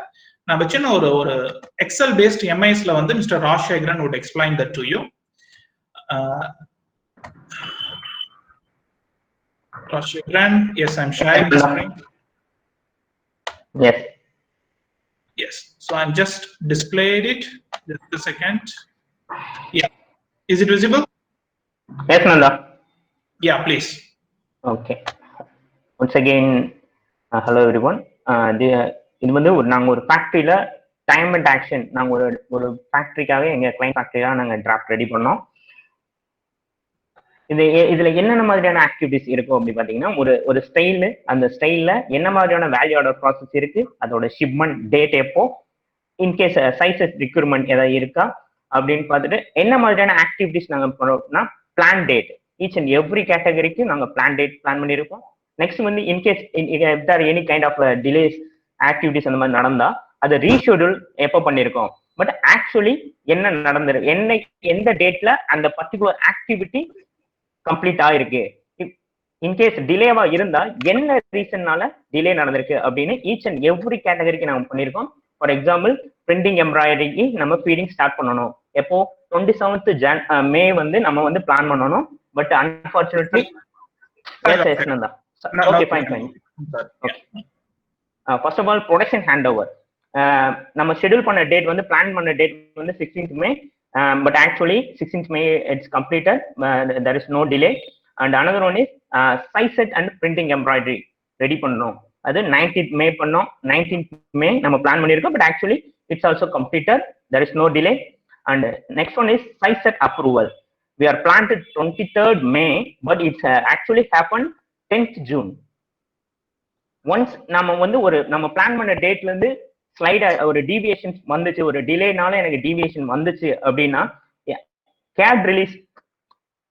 நம்ம சின்ன ஒரு Excel based MIS ல வந்து Mr. Rajasekar would explain that to you. Rajasekar, yes, I'm sharing the screen. Yes. Yes, so I'm just displayed it. Just a second. Yeah, is it visible? Yes, Nanda. Yeah, please. Okay. Once again, hello everyone. இது வந்து நாங்க ஒரு ஃபேக்டரியில time and action நாங்க ஒரு ஃபேக்டரிக்காக எங்க client ஃபேக்டரியாக நாங்க draft ready பண்ணோம். இதுல என்னென்ன மாதிரியான ஆக்டிவிட்டிஸ் இருக்கும் அப்படி பாத்தீங்கன்னா, ஒரு ஸ்டைலு, அந்த ஸ்டைல்ல என்ன மாதிரியான வேல்யூ ஆர்டர் ப்ராசஸ் இருக்கு, அதோட ஷிப்மெண்ட் டேட் எப்போ, இன்கேஸ் சைஸஸ் ரிக்யூர்மெண்ட் ஏதாவது இருக்கா அப்படின்னு பார்த்துட்டு என்ன மாதிரியான ஆக்டிவிட்டிஸ் நாங்க பண்ணோம்னா plan date, each and every கேட்டகரிக்கு நாங்க பிளான் டேட் பிளான் பண்ணியிருக்கோம். நெக்ஸ்ட் வந்து in case any kind of delays activities அந்த மாதிரி நடந்தா அதை ரீஷெடியூல் எப்போ பண்ணியிருக்கோம். பட் ஆக்சுவலி என்ன நடந்திருக்கு, எந்த டேட்ல அந்த பர்டிகுலர் ஆக்டிவிட்டி கம்ப்ளீட் ஆயிருக்கு, இன்கேஸ் டிலேவா இருந்தா என்ன ரீசன்னால டிலே நடந்திருக்கு அப்படின்னு ஈச் அண்ட் எவ்ரி கேட்டகரிக்கு நம்ம பண்ணியிருக்கோம். ஃபார் எக்ஸாம்பிள், பிரிண்டிங் எம்ப்ராய்டரிக்கு நம்ம ஃபீடிங் ஸ்டார்ட் பண்ணணும் எப்போ 27th மே வந்து நம்ம வந்து பிளான் பண்ணணும். But unfortunately okay fine fine okay. First of all production hand over நம்ம ஷெட்யூல் பண்ண டேட் வந்து பிளான் பண்ண டேட் வந்து 16th May. But actually 16th May it's completed. There is no delay. And another one is size set and printing embroidery ready பண்ணோம். அது 19th May பண்ணோம். 19th May நம்ம plan பண்ணியிருக்கோம். But actually it's also completed. There is no delay. And next one is size set approval. We are planned 23rd May, but it's actually happened 10th June. Once நம்ம வந்து நம்ம plan பண்ண டேட்ல இருந்து slide ஒரு deviation வந்துச்சு, ஒரு டிலேனால எனக்கு டீவியேஷன் வந்துச்சு அப்படின்னா கேட் ரிலீஸ்,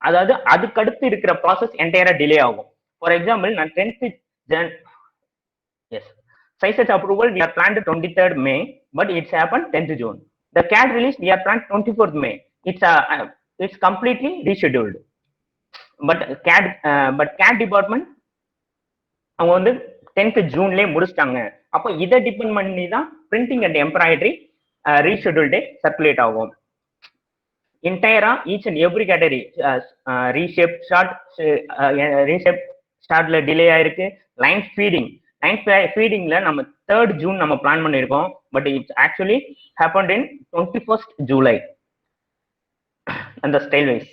அதாவது அதுக்கு அடுத்து இருக்கிற ப்ராசஸ் என்டையரா டிலே ஆகும். ஃபார் எக்ஸாம்பிள், நான் 10th Jan size set approval we are planned 23rd May, but it's happened 10th June. The CAD release we are planned 24th May. It's completely rescheduled. But CAD department அவங்க வந்து 10th Juneலயே முடிச்சிட்டாங்க. அப்போ இதை depend பண்ணி தான் printing and embroidery reschedule day circulate ஆகும். என்டையரா each and every category reshape ஸ்டார்ட்ல டிலே ஆயிருக்கு. லைன் ஃபீடிங்ல நம்ம 3rd June நம்ம பிளான் பண்ணியிருக்கோம். But it's actually happened in 21st July. அந்த ஸ்டைல் வைஸ்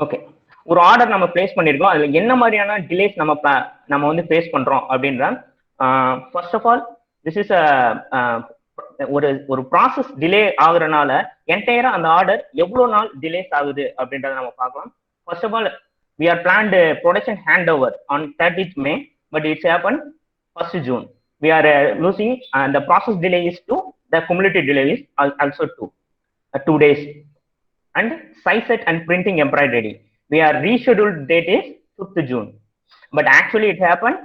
ஓகே. ஒரு ஆர்டர் நம்ம பிளேஸ் பண்ணிருக்கோம், அதுல என்ன மாதிரியான டிலேஸ் நம்ம வந்து ஃபேஸ் பண்றோம் அப்படின்ற first of all this is ஒரு ப்ராசஸ் டிலே ஆகுறதுனால என்டையரா அந்த ஆர்டர் எவ்வளவு நாள் டிலேஸ் ஆகுது அப்படின்றத நம்ம பார்க்கலாம். First of all we are planned production handover on 30th May, but it's happened 1st June. We are losing the process delay is 2, the cumulative delay is also 2 days. And size set and printing embroidery, we are rescheduled date is 5th June, but actually it happened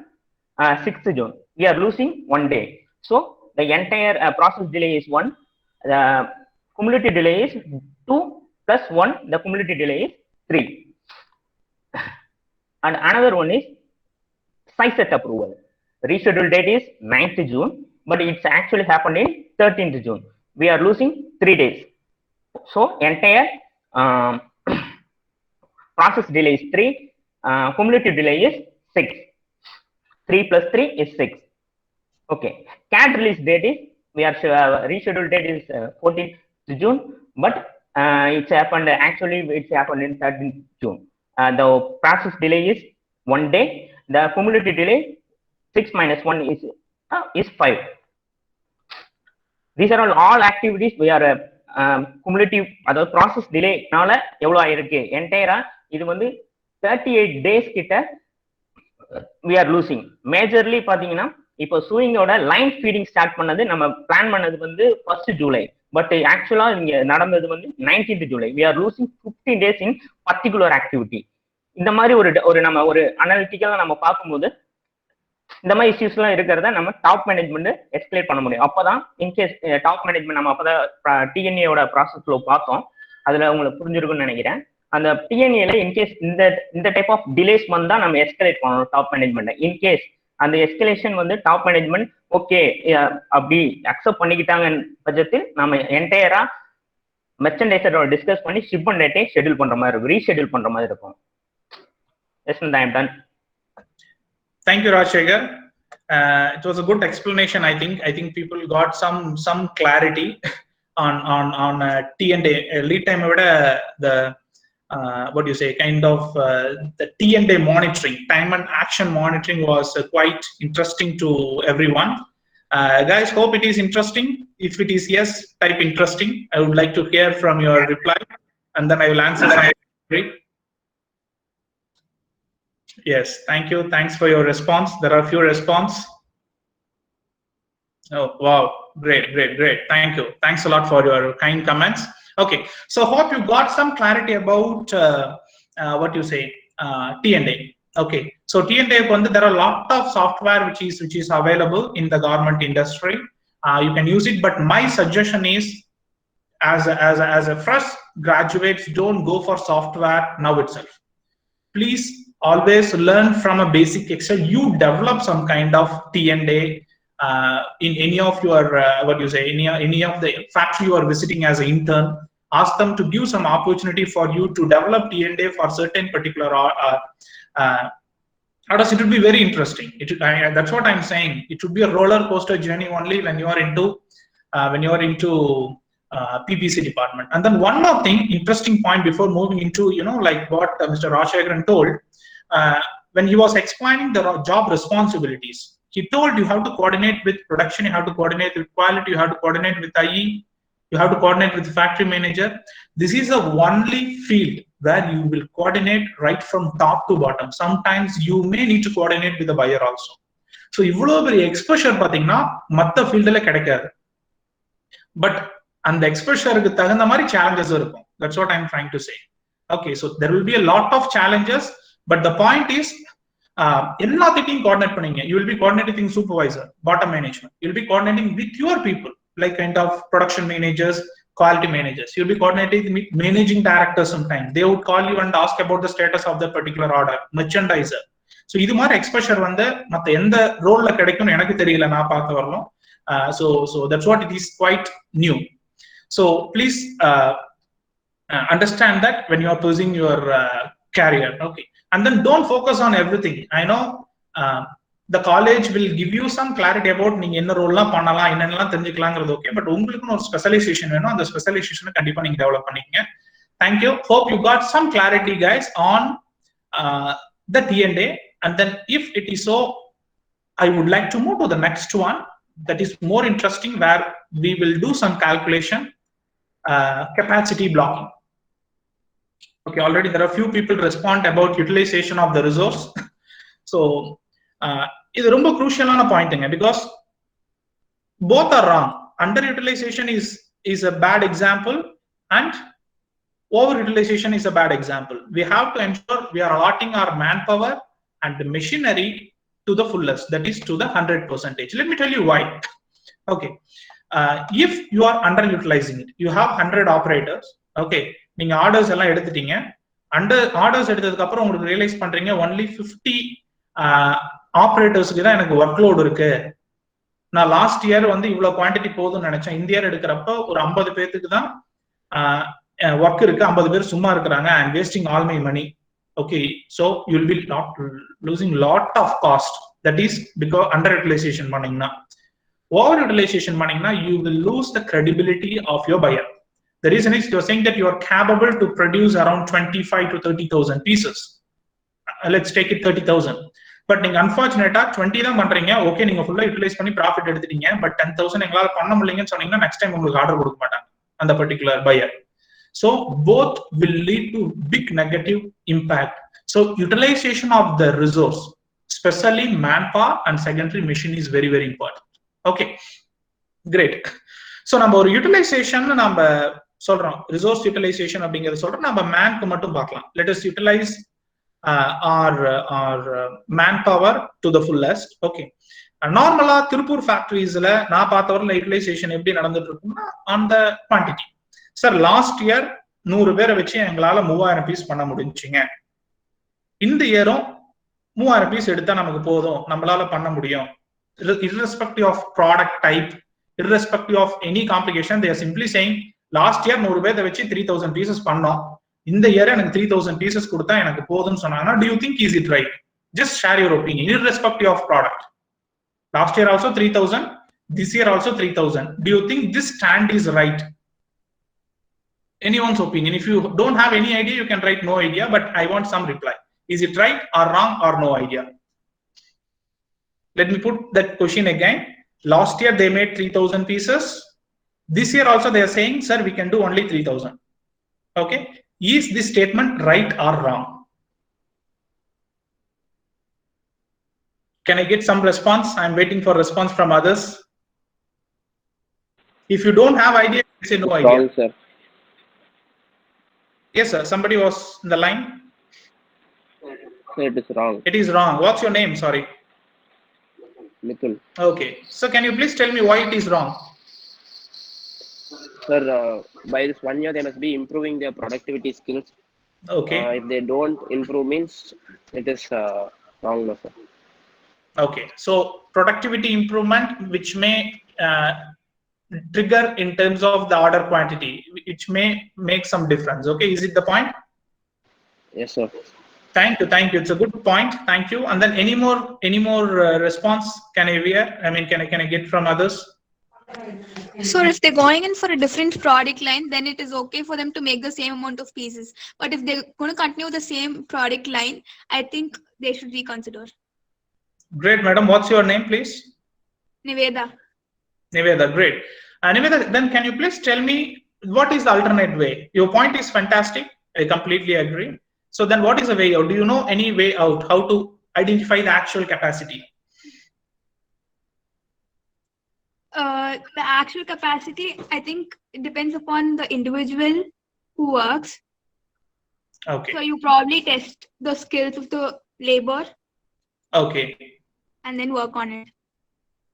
6th June. We are losing 1 day. So the entire process delay is 1, the cumulative delay is 2 plus 1, the cumulative delay is 3. And another one is size set approval. Rescheduled date is 9th June, but it's actually happened in 13th June. We are losing 3 days. So entire process delay is 3, cumulative delay is 6. 3 plus 3 is 6. Okay. CAD release date is, we are rescheduled date is 14th June, but it's happened in 13th June. The process delay is 1 day. The cumulative delay 6 minus 1 is 5. These are all activities we are cumulative, அதாவது process டிலேனால எவ்வளவு ஆயிருக்கு என்டையரா இது வந்து 38 days கிட்ட we are losing. Majorly பாத்தீங்கன்னா இப்போ சூயிங்கோட line feeding start பண்ணது நம்ம பிளான் பண்ணது வந்து 1st July, பட் ஆக்சுவலா இங்க நடந்தது வந்து 19th July. we are losing 15 days in particular activity. இந்த மாதிரி ஒரு நம்ம ஒரு அனாலிட்டிக்கலா நம்ம பார்க்கும்போது இந்த மாதிரி இஷ்யூஸ்லாம் இருக்கிறத நம்ம டாப் மேனேஜ்மெண்ட் எக்ஸ்பிளைன் பண்ண முடியும். அப்பதான் இன்கேஸ் டாப் மேனேஜ்மெண்ட் நம்ம அப்பதான் டிஎன்ஏயோட ப்ராசஸ் ஃப்ளோ பார்த்தோம், அதுல உங்களுக்கு புரிஞ்சிருக்கும்னு நினைக்கிறேன். அந்த டிஎன்ஏல இன்கேஸ் இந்த டைப் ஆஃப் டிலேஸ் வந்தா நம்ம எஸ்கலேட் பண்ணணும் டாப் மேனேஜ்மெண்ட். இன்கேஸ் அந்த எஸ்கலேஷன் வந்து டாப் மேனேஜ்மெண்ட் ஓகே அப்படி அக்செப்ட் பண்ணிக்கிட்டாங்க பட்சத்தில் நம்ம என்டையரா மெர்ச்சன்டைசரோட டிஸ்கஸ் பண்ணி ஷிப்மெண்ட் டேட்டை ஷெட்யூல் பண்ற மாதிரி இருக்கும், ரீஷெட்யூல் பண்ற மாதிரி இருக்கும். Yes I am done. Thank you, Rajasekar. It was a good explanation. I think people got some clarity on T&A. Lead time the what do you say, kind of the T&A monitoring, time and action monitoring was quite interesting to everyone. Guys, hope it is interesting. If it is yes, type interesting. I would like to hear from your reply, and then I will answer some. Yes, thank you. Thanks for your response. There are few response. Oh, wow. Great. Thank you. Thanks a lot for your kind comments. Okay, so hope you got some clarity about what you say, T&A. Okay, so T&A, there are a lot of software which is available in the government industry. You can use it, but my suggestion is, as a fresh graduates, don't go for software now itself. Please always learn from a basic Excel. You develop some kind of T&A in any of your what you say, any of the factory you are visiting as an intern. Ask them to give some opportunity for you to develop T&A for certain particular orders. It would be very interesting. That's what I'm saying. It would be a roller coaster journey only when you are into PPC department. And then one more thing, interesting point before moving into, like what Mr. Rajasekar told, when he was explaining the job responsibilities, he told you have to coordinate with production, you have to coordinate with quality, you have to coordinate with IE, you have to coordinate with the factory manager. This is the only field where you will coordinate right from top to bottom. Sometimes you may need to coordinate with the buyer also. So இவ்வளவு பெரிய exposure பாத்தீங்கன்னா மத்த ஃபீல்ட்ல கிடைக்காது. But அந்த எக்ஸ்போஷருக்கு தகுந்த மாதிரி challenges இருக்கும். That's what I'm trying to say. Okay, so there will be a lot of challenges, but the point is எல்லாத்தையும் கோஆர்டினேட் பண்ணீங்க. You will be coordinating supervisor, bottom management. You will be coordinating with your people, like kind of production managers, quality managers. You will be coordinating with managing directors sometimes. They would call you and ask about the status of the particular order. Merchandiser. So இது மாதிரி exposure மத்த எந்த ரோல்ல கிடைக்கும்னு எனக்கு தெரியல, நான் பார்க்க வரணும். So that's what it is, quite new. So please understand that when you are pursuing your career. Okay, and then don't focus on everything. I know the college will give you some clarity about நீங்க என்ன ரோல்லாம் பண்ணலாம், என்னென்னலாம் தெரிஞ்சுக்கலாங்கிறது okay. But உங்களுக்கு ஒரு specialisation வேணும், அந்த ஸ்பெஷலைசேஷனை கண்டிப்பா நீங்க டெவலப் பண்ணிக்கங்க. Thank you. Hope you got some clarity, guys, on the T&A. And then if it is so, I would like to move to the next one that is more interesting, where we will do some calculation, capacity blocking. Okay, already there are few people respond about utilization of the resource. So இது ரொம்ப crucial-ஆன point, because both are wrong. Underutilization is a bad example, and overutilization is a bad example. We have to ensure we are allotting our manpower and the machinery to the fullest, that is to the 100%. Let me tell you why. Okay, if you are underutilizing it, you have 100 operators. Okay, நீங்க orders எல்லாம் எடுத்துட்டீங்க. Orders எடுத்ததுக்கு அப்புறம் உங்களுக்கு realise பண்றீங்க only 50 ஆப்ரேட்டர்ஸ்க்கு தான் எனக்கு work load இருக்கு. நான் லாஸ்ட் இயர் இவ்வளவு குவான்டிட்டி போதும்னு நினைச்சேன். இந்த இயர் எடுக்கிறப்ப ஒரு 50 பேருக்கு தான் ஒர்க் இருக்கு, 50 பேர் சும்மா இருக்கிறாங்க. I am wasting all my money. Okay, so you will be losing lot of cost. That is because underutilization பண்ணீங்கன்னா. Overutilization பண்ணீங்கன்னா you will lose the credibility of your buyer. The reason is you're saying that you are capable to produce around 25 to 30,000 pieces. Let's take it 30,000. But நீங்க unfortunately 20 தான் பண்றீங்க. Okay, நீங்க ஃபுல்லா utilise பண்ணி profit எடுத்துட்டீங்க. But 10,000 எங்களால பண்ண முடியலன்னு சொன்னீங்கன்னா நெக்ஸ்ட் டைம் உங்களுக்கு ஆர்டர் கொடுக்க மாட்டாங்க அந்த particular buyer. So both will lead to big negative impact. So utilization of the resource, especially manpower and secondary machine, is very, very important. Okay, great. So நம்ம ஒரு utilization நம்ம சொல்றோம், resource utilization அப்படிங்கறத சொல்றோம். நம்ம மேன்க்கு மட்டும் பார்க்கலாம். Let us utilize our manpower to the fullest. Okay. Normally, Tirupur factories, na paathavarla utilization eppadi nadandittu irukkumna on the quantity. Sir, last year 100 பேரை வச்சு எங்களால 3000 பீஸ் பண்ண முடிஞ்சுங்க. இந்த இயரும் 3000 பீஸ் எடுத்தா நமக்கு போதும், நம்மளால பண்ண முடியும். Irrespective of product type, irrespective of any complication, they are simply saying last year 100 பேரை வச்சு 3000 pieces பண்ணோம், இந்த இயர் எனக்கு 3000 pieces கொடுத்தா எனக்கு போதும்னு சொன்னாங்கன்னா, do you think is it right? Just share your opinion, irrespective of product. Last year also 3000, this year also 3000. Do you think this stand is right? Anyone's opinion. If you don't have any idea, you can write no idea, but I want some reply. Is it right or wrong or no idea? Let me put that question again. Last year they made 3000 pieces. This year also they are saying, sir, we can do only 3000. Okay. Is this statement right or wrong? Can I get some response? I'm waiting for response from others. If you don't have idea, say no idea. Wrong, sir. Yes, sir. Somebody was in the line. Sir, it is wrong. It is wrong. What's your name? Sorry. Mithun. Okay. So can you please tell me why it is wrong? Sir, by this 1 year, they must be improving their productivity skills. Okay. If they don't improve, means it is wrong, no, sir. Okay. So productivity improvement, which may trigger in terms of the order quantity, which may make some difference. Okay. Is it the point? Yes, sir. Thank you. Thank you. It's a good point. Thank you. And then any more response can I hear? I mean, can I get from others? So if they're going in for a different product line, then it is okay for them to make the same amount of pieces. But if they're going to continue the same product line, I think they should reconsider. Great, madam. What's your name, please? Niveda. Niveda, great. Niveda, then can you please tell me what is the alternate way? Your point is fantastic. I completely agree. So then what is the way out? Do you know any way out? How to identify the actual capacity? The actual capacity, I think it depends upon the individual who works. Okay. So you probably test the skills of the labor. Okay. And then work on it.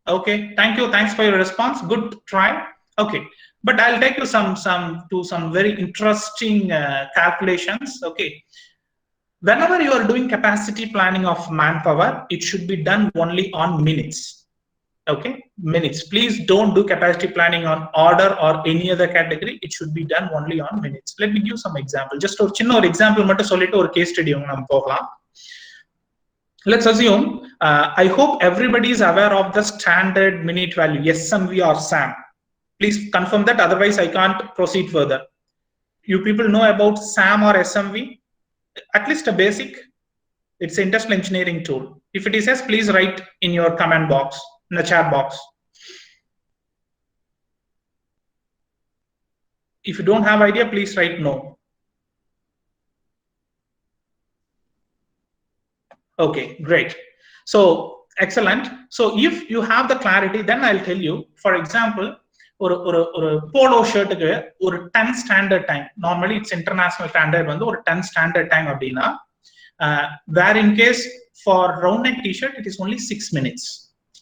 Okay. Thank you. Thanks for your response. Good try. Okay. But I'll take you some very interesting calculations. Okay. Whenever you are doing capacity planning of manpower, it should be done only on minutes. Okay, minutes. Please don't do capacity planning on order or any other category. It should be done only on minutes. Let me give some example. Just ஒரு சின்ன ஒரு example மட்டும் சொல்லிட்டு ஒரு case study நம்ம போகலாம். Let's assume, I hope everybody is aware of the standard minute value, SMV or SAM. Please confirm that, otherwise I can't proceed further. You people know about SAM or SMV? At least a basic. It's an industrial engineering tool. If it is yes, please write in your comment box, in the chat box. If you don't have idea, please write no. Okay, great. So excellent. So if you have the clarity, then I'll tell you. For example, or polo shirt or 10 standard time. Normally it's international standard வந்து ஒரு 10 standard time அப்படின்னா, where in case for round neck t-shirt it is only 6 minutes.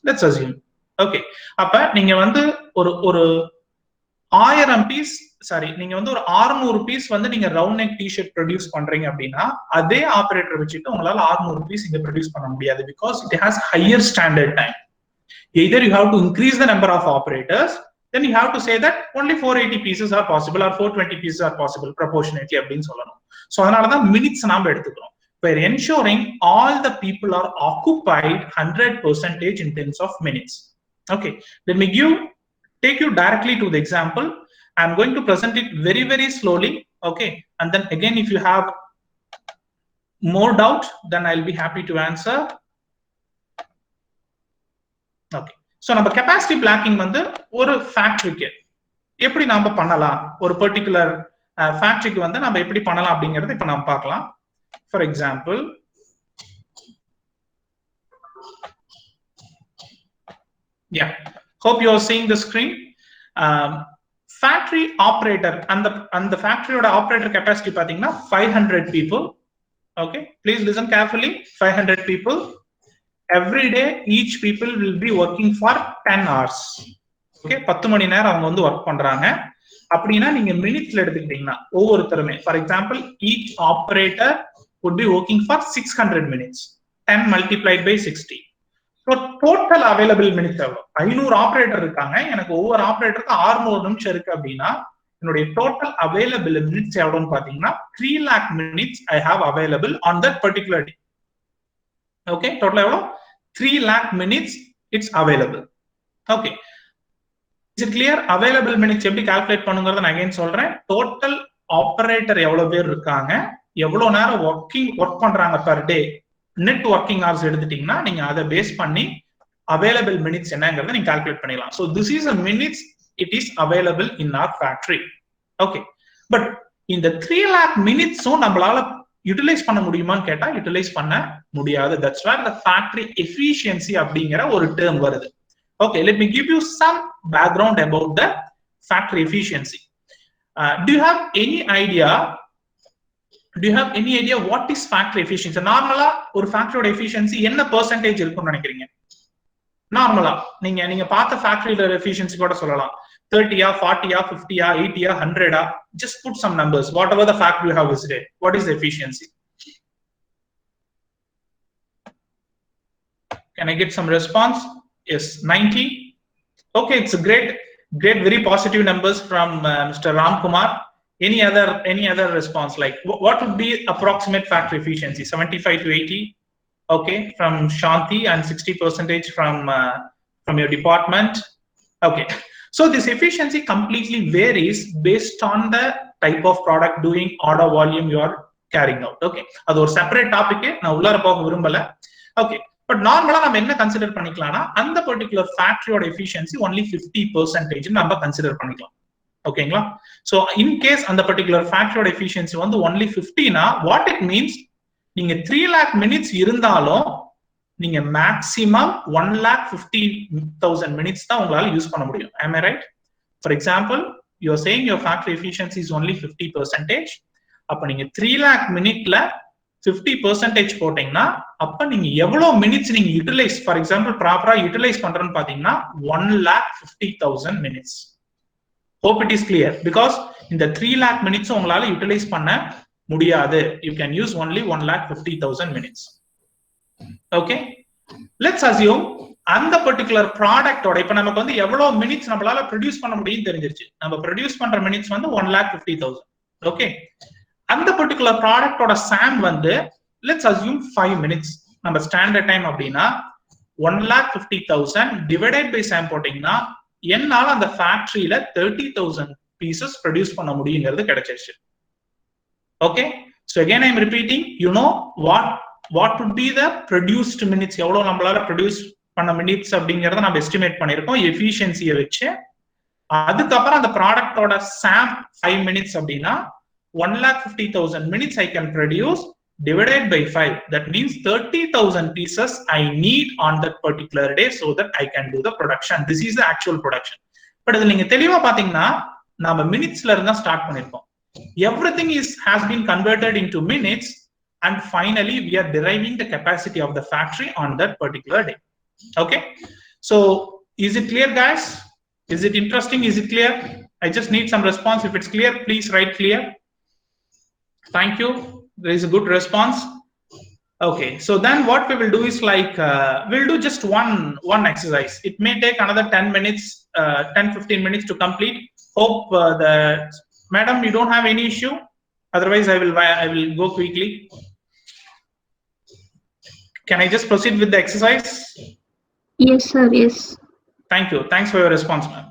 Let's assume. Okay. அப்ப நீங்க வந்து ஒரு 1000 piece, sorry, நீங்க வந்து ஒரு 600 பீஸ் வந்து நீங்க ரவுண்ட் நெக் டி-ஷர்ட் ப்ரொடியூஸ் பண்றீங்க அப்படின்னா, அதே ஆபரேட்டர் வச்சுட்டு உங்களால 600 பீஸ் இங்க ப்ரொடியூஸ் பண்ண முடியாது. Because it has higher standard time. Either you have to increase the number of operators, then you have to say that only 480 pieces are possible or 420 pieces are possible proportionately அப்படின்னு சொல்லணும். So அதனால தான் minutes நாம எடுத்துக்கிறோம். We're ensuring all the people are occupied 100% in terms of minutes. Okay, let me take you directly to the example. I'm going to present it very, very slowly. Okay, and then again, if you have more doubt, then I'll be happy to answer. Okay, so நம்ம capacity planning வந்து ஒரு ஃபேக்டரிக்கு எப்படி நாம பண்ணலாம், ஒரு particular ஃபேக்டரிக்கு வந்து நம்ம எப்படி பண்ணலாம் அப்படிங்கறது இப்ப நாம பார்க்கலாம். For example, yeah, hope you are seeing the screen. Factory operator and the factory operator capacity பாத்தீங்கன்னா 500 people. Okay, please listen carefully. 500 people. Every day, each people will be working for 10 hours. Okay, 10 மணி நேரம் அவங்க வந்து work பண்றாங்க. அப்படின்னா நீங்க மினிட்ஸ்ல எடுத்துக்கிட்டீங்கன்னா ஒவ்வொருத்தருமே, for example, each operator would be working for 600 minutes. 10 multiplied by 60. So total available minutes எவ்வளவு? 500 ஆபரேட்டர் இருக்காங்க, எனக்கு ஒவ்வொரு ஆபரேட்டருக்கு 600 நிமிஷம் இருக்கு அப்படின்னா என்னுடைய total available minutes எவ்வளவுன்னு பாத்தீங்கன்னா 3 lakh minutes I have available on that particular day. Okay, total எவ்வளவு? 3 lakh minutes it's available. Okay, is it clear? Available minutes எப்படி கால்குலேட் பண்ணுங்கறத நான் again சொல்றேன். total operator எவ்வளவு பேர் இருக்காங்க, எவ்வளவு நேரம் ஒர்க் பண்றாங்க per day, net working hours எடுத்துட்டீங்கன்னா நீங்க அதை பேஸ் பண்ணி அவைலபிள் மினிட்ஸ் என்னங்கறத நீங்க கால்குலேட் பண்ணிடலாம். So this is a minutes it is available in our factory. Okay, but இந்த 3 lakh minutes-உம் நம்மளால யூட்டிலைஸ் பண்ண முடியுமான்னு கேட்டா யூட்டிலைஸ் பண்ண முடியாது. That's why the factory efficiency அப்படிங்கிற ஒரு டேர்ம் வருது. Okay, let me give you some background about the factory efficiency. Do you have any idea what is factory efficiency? நார்மலா ஒரு ஃபேக்டரியோட எஃபிஷியன்சி என்ன பெர்சன்டேஜ் இருக்கும்னு நினைக்கிறீங்க? நார்மலா நீங்க பார்த்த ஃபேக்டரியோட எஃபிஷியன்சி கூட சொல்லலாம் 30, 40, 50, 80, 100. Just put some numbers. Whatever the factory you have visited, what is the efficiency? Can I get some response? Yes, 90. Okay, it's a great, very positive numbers from Mr. Ramkumar. Any other response? Like what would be approximate factory efficiency? 75 to 80. Okay, from Shanti, and 60% from your department. Okay, so this efficiency completely varies based on the type of product doing, order volume you are carrying out. Okay, அது ஒரு separate topic, நான் உள்ளார போக விரும்பல. Okay, but நார்மலா நம்ம என்ன consider பண்ணிக்கலாம்னா அந்த பர்టిక్యులர் ஃபேக்டரியோட எஃபிஷியன்சி only 50% நம்ம கன்சிடர் பண்ணிக்கலாம். ஓகேங்களா? சோ இன் கேஸ் அந்த பர்టిక్యులர் ஃபேக்டரியோட எஃபிஷியன்சி வந்து only 50 னா வாட் இட் மீன்ஸ், நீங்க 3 lakh minutes இருந்தாலும் நீங்க மேக்ஸிமம் 1,50,000 minutes தான் உங்களால யூஸ் பண்ண முடியும். Am I right? For example, you are saying your factory efficiency is only 50%. அப்ப நீங்க 3 lakh minute-ல 50% போட்டீங்கன்னா அப்ப நீங்க எவ்வளவு மினிட்ஸ் நீங்க யூட்டிலைஸ், ஃபார் எக்ஸாம்பிள் ப்ராப்பரா யூட்டிலைஸ் பண்றேன்னு பாத்தீங்கன்னா 1,50,000 minutes. Hope it is clear, because இந்த 3 lakh minutes உங்களால யூட்டிலைஸ் பண்ண முடியாது. You can use only 1,50,000 minutes. Okay, let's assume அந்த பர்టిక్యులர் ப்ராடக்ட்டோட இப்ப நமக்கு வந்து எவ்வளவு மினிட்ஸ் நம்மளால ப்ரொடியூஸ் பண்ண முடியும்னு தெரிஞ்சிருச்சு. நம்ம ப்ரொடியூஸ் பண்ற மினிட்ஸ் வந்து 1,50,000. ஓகே, அந்த பர்టిక్యులர் ப்ராடக்ட்டோட சாம் வந்து let's assume 5 minutes நம்ம ஸ்டாண்டர்ட் டைம் அப்படின்னா 1,50,000 டிவைடட் பை சாம் போட்டீங்கன்னா என்னால அந்த ஃபேக்டரியில 30,000 பீசஸ் ப்ரொடியூஸ் பண்ண முடியுங்கிறது கிடைச்சிருச்சு. Okay, so again I am repeating, you know what would be the produced minutes, எவ்வளவு நம்மளால ப்ரொடியூஸ் பண்ண மினிட்ஸ் அப்படிங்கறத நம்ம எஸ்டிமேட் பண்ணிருக்கோம் எஃபிஷியன்சியை வச்சு. அதுக்கப்புறம் அந்த ப்ராடக்ட்டோட சாம் 5 minutes அப்படின்னா 1,50,000 minutes I can produce divided by 5. That means 30,000 pieces I need on that particular day so that I can do the production. This is the actual production. But இது நீங்க தெளிவா பாத்தீங்கன்னா நாம மினிட்ஸ்ல இருந்தா ஸ்டார்ட் பண்ணிருக்கோம். Everything has been converted into minutes, and finally we are deriving the capacity of the factory on that particular day. Okay, so is it clear, guys? Is it interesting? Is it clear? I just need some response. If it's clear, please write clear. Thank you. There is a good response. Okay, so then what we will do is like we'll do just one exercise. It may take another 10 minutes, 10-15 minutes to complete. Hope the madam, you don't have any issue. Otherwise I will go quickly. Can I just proceed with the exercise? Yes sir, yes. Thank you. Thanks for your response, ma'am.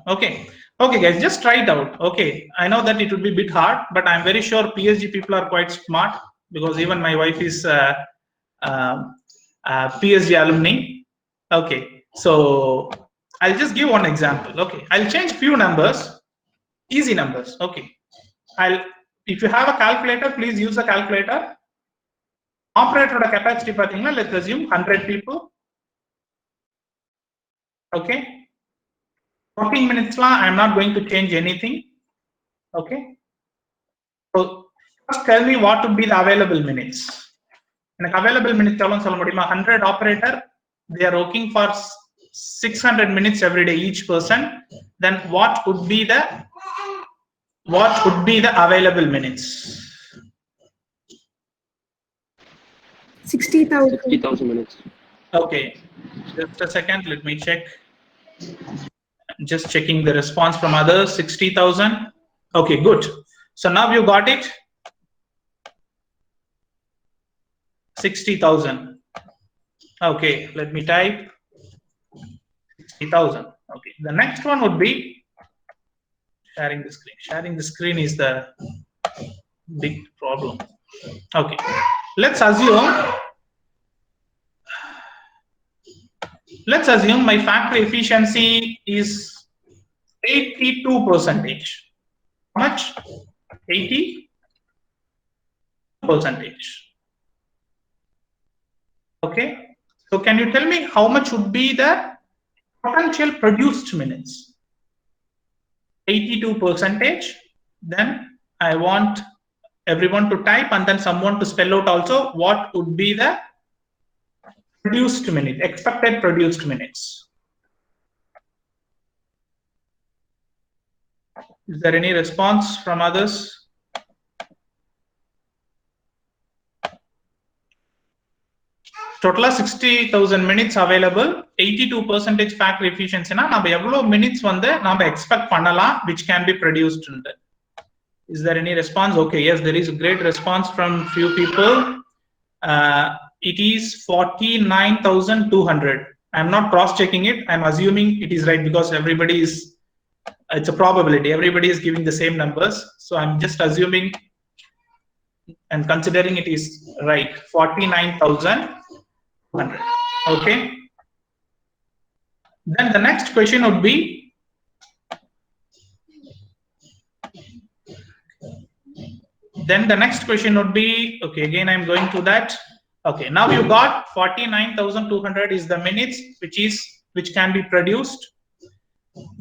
Okay, guys, just try it out. Okay, I know that it would be a bit hard, but I'm very sure PSG people are quite smart, because even my wife is PSG alumni. Okay, so I'll just give one example. Okay, I'll change few numbers, easy numbers. Okay, if you have a calculator, please use a calculator. Operator capacity pathina, let's assume 100 people. Okay, working minutes la I'm not going to change anything. Okay, so first tell me what would be the available minutes. எனக்கு available minutes எவ்வளவு சொல்ல முடியுமா? 100 operator, they are working for 600 minutes every day each person. Then what would be the available minutes? 60,000. 60,000 minutes. Okay, just a second, let me check. Just checking the response from others. 60,000. Okay, good. So now you got it. 60,000. Okay, let me type 60,000. Okay, the next one would be sharing the screen. Sharing the screen is the big problem. Okay, let's assume my factory efficiency is 82%. How much? 80%. Okay, so can you tell me how much would be the potential produced minutes? 82%. Then I want everyone to type and then someone to spell out also what would be the produced minute, expected produced minutes. Is there any response from others? Total 60,000 minutes available, 82% factory efficiency na நம்ம எவ்வளவு minutes வந்து நாம expect பண்ணலாம் which can be produced. Is there any response? Okay, yes, there is a great response from few people. It is 49,200. I'm not cross-checking it. I'm assuming it is right because everybody is, it's a probability. Everybody is giving the same numbers. So I'm just assuming and considering it is right. 49,200. Okay. Then the next question would be, okay, again I'm going to that. Okay, now you got 49,200 is the minutes which can be produced.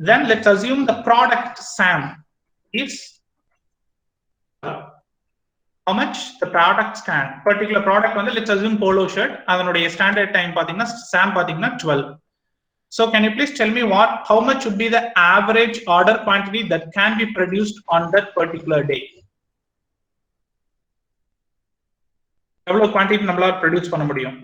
Then let's assume the product SAM is how much the product scan particular product வந்து let's assume polo shirt, அதனுடைய standard time பாத்தீங்கன்னா SAM பாத்தீங்கன்னா 12. So can you please tell me how much would be the average order quantity that can be produced on that particular day? எவ்வளவு quantity நம்மளால produce பண்ண முடியும்?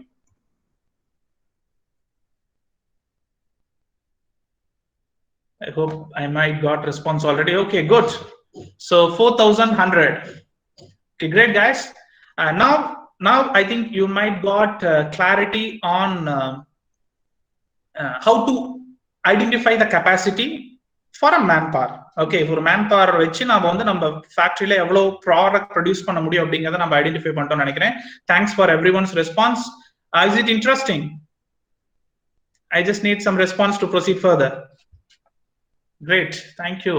I hope I might got response already. Okay, good. So 4,100. Okay, great guys. Now I think you might got clarity on how to identify the capacity for a manpower. Okay, for manpower வச்சு நாம வந்து நம்ம ஃபேக்டரியில எவ்வளவு product produce பண்ண முடியும் அப்படிங்கறத நம்ம ஐடென்டிஃபை பண்ணிட்டோம்னு நினைக்கிறேன். Thanks for everyone's response. Is it interesting? I just need some response to proceed further. Great, thank you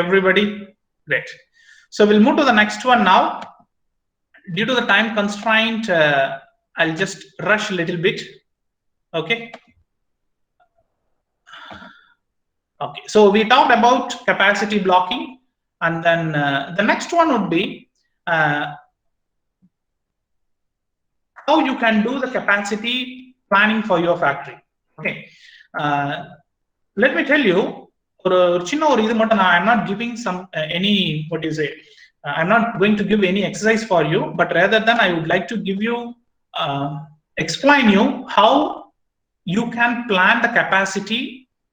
everybody. Great. So we'll move to the next one now. Due to the time constraint, I'll just rush a little bit. Okay, so we talked about capacity blocking, and then the next one would be how you can do the capacity planning for your factory. Okay, let me tell you, I'm not giving some any what you say, I'm not going to give any exercise for you, but rather than I would like to give you explain you how you can plan the capacity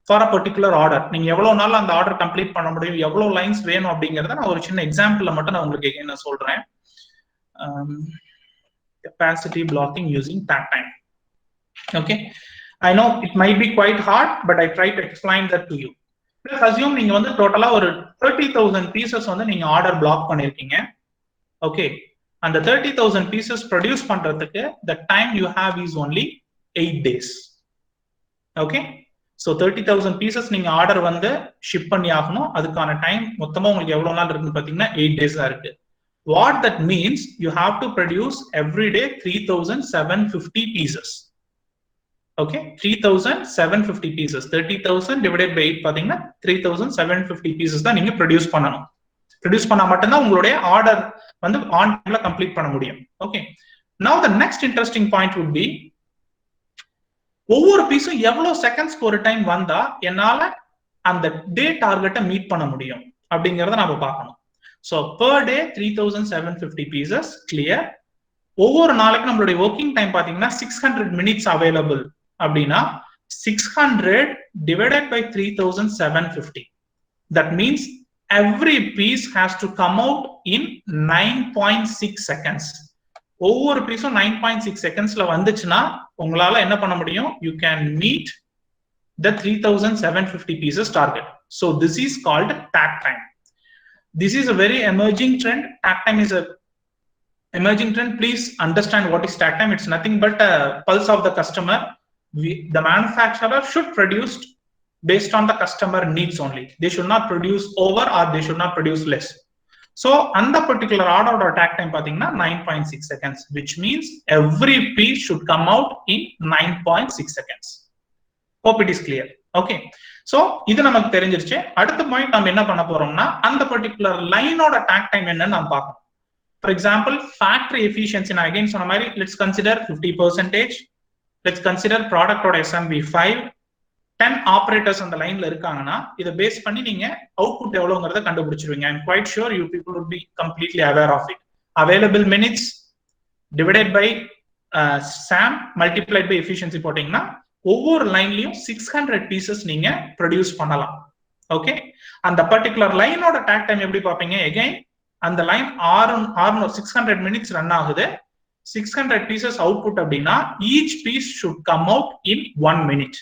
for a particular order. நீங்க எவ்வளவு நாள் அந்த order complete பண்ண முடியும், எவ்வளவு lines வேணும் அப்படிங்கறத நான் ஒரு சின்ன எக்ஸாம்பிள்ல மட்டும் நான் உங்களுக்கு என்ன சொல்றேன். Capacity blocking using that time. Okay, I know it might be quite hard, but I try to explain that to you. Let's assume நீங்க வந்து டோட்டலா ஒரு 30,000 pieces வந்து நீங்க ஆர்டர் பிளாக் பண்ணிருக்கீங்க. Okay, அந்த 30,000 pieces ப்ரொடியூஸ் பண்றதுக்கு the time you have is only 8 days. Okay, so 30,000 pieces நீங்க ஆர்டர் வந்து ஷிப் பண்ணி ஆகணும். அதுக்கான டைம் மொத்தமா உங்களுக்கு எவ்வளவு நாள் இருக்குன்னு பாத்தீங்கன்னா 8 days தான் இருக்கு. What that means, you have to produce every day 3,750 pieces. Okay, 3,750 pieces. 30,000 divided by 8 பாத்தீங்கன்னா 3,750 pieces தான் நீங்க ப்ரொடியூஸ் பண்ணணும். ப்ரொடியூஸ் பண்ணா மட்டும்தான் உங்களுடைய ஆர்டர் வந்து ஆன் டைம்ல கம்ப்ளீட் பண்ண முடியும். Okay, now the next interesting point would be ஒவ்வொரு பீஸும் எவ்வளவு செகண்ட்ஸ்க்கு ஒரு டைம் வந்தா என்னால அந்த டே டார்கெட்டை மீட் பண்ண முடியும் அப்படிங்கறத நாம பார்க்கணும். So per day 3750 pieces clear. ஒவ்வொரு நாளைக்கு நம்மளுடைய ஒர்க்கிங் டைம் பாத்தீங்கன்னா 600 மினிட்ஸ் அவைலபிள் அப்படின்னா 600 divided by 3750. That means every piece has to come out in 9.6 seconds. ஒவ்வொரு பீஸும் 9.6 செகண்ட்ஸ்ல வந்துச்சுன்னா உங்களால என்ன பண்ண முடியும்? You can meet the 3750 pieces target. So this is called tag time. This is a very emerging trend. Tag time is a emerging trend. Please understand what is tag time. It's nothing but a pulse of the customer. The manufacturer should produce based on the customer needs only. They should not produce over or they should not produce less. So on the particular order or tag time pathina 9.6 seconds, which means every piece should come out in 9.6 seconds. Hope it is clear. Okay, so இது நமக்கு தெரிஞ்சிருச்சு. அடுத்த point நம்ம என்ன பண்ண போறோம்னா அந்த particular லைனோட டாக் டைம் என்னன்னு நம்ம பார்க்கணும். ஃபார் எக்ஸாம்பிள் ஃபேக்டரி எஃபிஷியன்சி நான் அகைன் சொன்ன மாதிரி லெட்ஸ் கன்சிடர் 50%. லெட்ஸ் கன்சிடர் ப்ராடக்டோட SMB 5. 10 ஆபரேட்டர்ஸ் அந்த லைன்ல இருக்காங்கன்னா இதை பேஸ் பண்ணி நீங்க அவுட்புட் எவ்வளவுங்கிறத கண்டுபிடிச்சிருவீங்க. I'm quite sure you people would be completely aware of it. Available minutes divided by SAM multiplied by efficiency போட்டீங்கன்னா ஒவ்வொரு லைன்லயும் 600 பீசஸ் நீங்க ப்ரொடியூஸ் பண்ணலாம். ஓகே, அந்த பர்டிகுலர் லைனோட டாக் டைம் எப்படி பார்ப்பீங்க? எகைன் அந்த லைன் 600 மினிட்ஸ் ரன் ஆகுது. 600 பீசஸ் அவுட்புட் அப்படின்னா each piece should come out in 1 minute.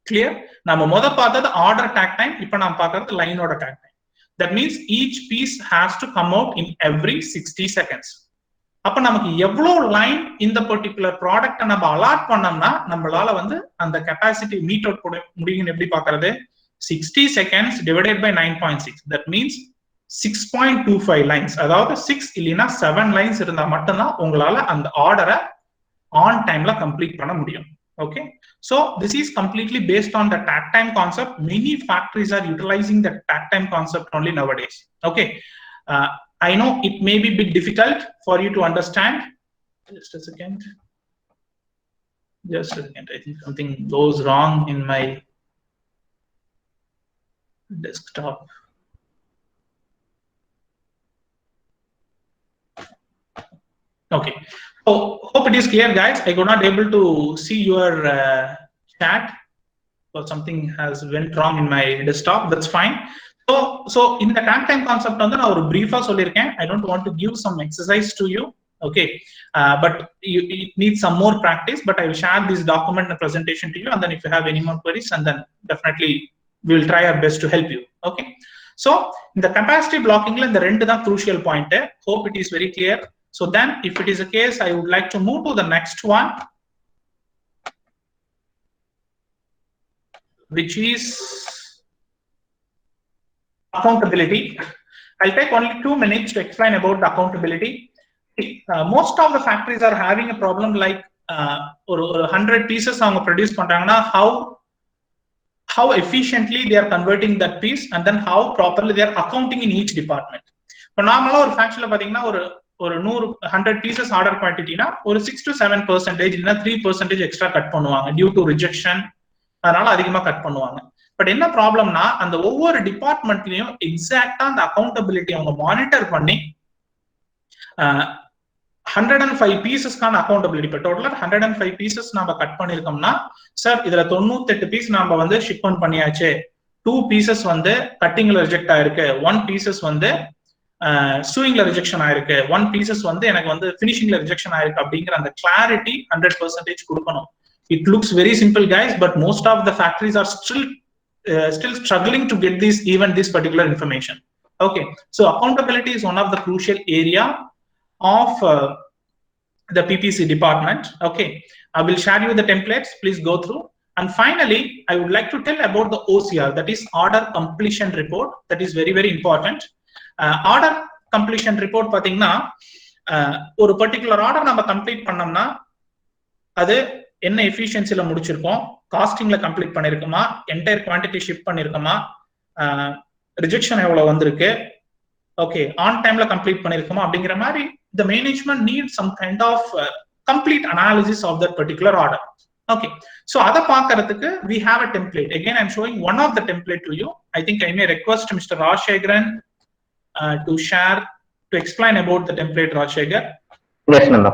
Clear? நம்ம பார்த்தது ஆர்டர் டாக் டைம், இப்ப நாம பார்க்கறது லைனோட takt time. That means each piece has to come out in every 60 seconds. அப்ப நமக்கு எவ்வளவு லைன் இந்த பர்டிகுலர் ப்ராடக்ட் நம்ம அலாட் பண்ணோம்னா நம்மளால வந்து அந்த கெப்பாசிட்டி மீட் அவுட் பண்ண முடியும்னு எப்படி பாக்குறது? 60 seconds divided by 9.6. that means 6.25 lines. அதாவது 6 இல்லைன்னா 7 லைன்ஸ் இருந்தா மட்டும்தான் உங்களால அந்த ஆர்டரை ஆன் டைம்ல கம்ப்ளீட் பண்ண முடியும். Okay, so this is completely based on the tag time concept. Many factories are utilizing the tag time concept only nowadays. Okay, I know it may be a bit difficult for you to understand. Just a second. I think something goes wrong in my desktop. Okay, so hope it is clear, guys. I could not able to see your chat, so something has went wrong in my desktop. That's fine. So in the tag time concept வந்து நான் ஒரு brief-ஆ சொல்லிருக்கேன். I don't want to give some exercise to you. Okay, but it needs some more practice. But I will share this document and presentation to you, and then if you have any more queries, and then definitely we will try our best to help you. Okay, so in the capacity blocking la இந்த ரெண்டு தான் crucial point. Hope it is very clear. So then if it is a case, I would like to move to the next one, which is accountability. I'll take only 2 minutes to explain about the accountability. Most of the factories are having a problem like or 100 pieces அவங்க produce பண்றாங்கன்னா how efficiently they are converting that piece, and then how properly they are accounting in each department. இப்போ நார்மலா ஒரு ஃபேக்டரியில பாத்தீங்கன்னா ஒரு 100 pieces order குவான்டிட்டினா ஒரு 6 to 7% இல்லைன்னா 3% எக்ஸ்ட்ரா கட் பண்ணுவாங்க டியூ டு ரிஜெக்ஷன். அதனால அதிகமா கட் பண்ணுவாங்க. பட் என்ன ப்ராப்ளம்னா அந்த ஒவ்வொரு டிபார்ட்மெண்ட்லயும் எக்ஸாக்டா அந்த அக்கௌண்டபிலிட்டி அவங்க மானிட்டர் பண்ணி 105 பீசஸ்க்கான அக்கௌண்டபிலிட்டி. இப்போ டோட்டலா 105 பீசஸ் நம்ம கட் பண்ணிருக்கோம்னா சார் இதுல 98 பீஸ் நம்ம வந்து ஷிப்மெண்ட் பண்ணியாச்சு, 2 பீசஸ் வந்து கட்டிங்ல ரிஜெக்ட் ஆயிருக்கு, 1 பீசஸ் வந்து சூயிங்ல ரிஜெக்ஷன் ஆயிருக்கு, 1 பீசஸ் வந்து எனக்கு வந்து பினிஷிங்ல ரிஜெக்ஷன் ஆயிருக்கு அப்படிங்கிற அந்த கிளாரிட்டி 100% கொடுக்கணும். It looks very simple, guys, but most of the factories are still struggling to get this particular information. Okay, so accountability is one of the crucial area of the PPC department. Okay, I will share you the templates. Please go through. And finally, I would like to tell about the OCR, that is order completion report. That is very, very important. Order completion report பாத்தீங்கன்னா ஒரு particular order நம்ம complete பண்ணோம்னா அது என்ன எஃபிஷியன்சில முடிச்சிருக்கோம், காஸ்டிங்ல complete பண்ணிருக்கோமா, என்டையர் குவான்டிட்டி ஷிப் பண்ணிருக்கோமா, ரிஜெக்ஷன் எவ்வளவு வந்திருக்கு, ஓகே ஆன் டைம்ல கம்ப்ளீட் பண்ணிருக்கோமா அப்படிங்கிற மாதிரி the management needs some kind of complete analysis of that particular order. Okay, so அதை பார்க்கிறதுக்கு we have a template. Again, I'm showing one of the template to you. I think I may request Mr. Rajasekar to share, to explain about the template, Rajasekar. Yes, Nanda.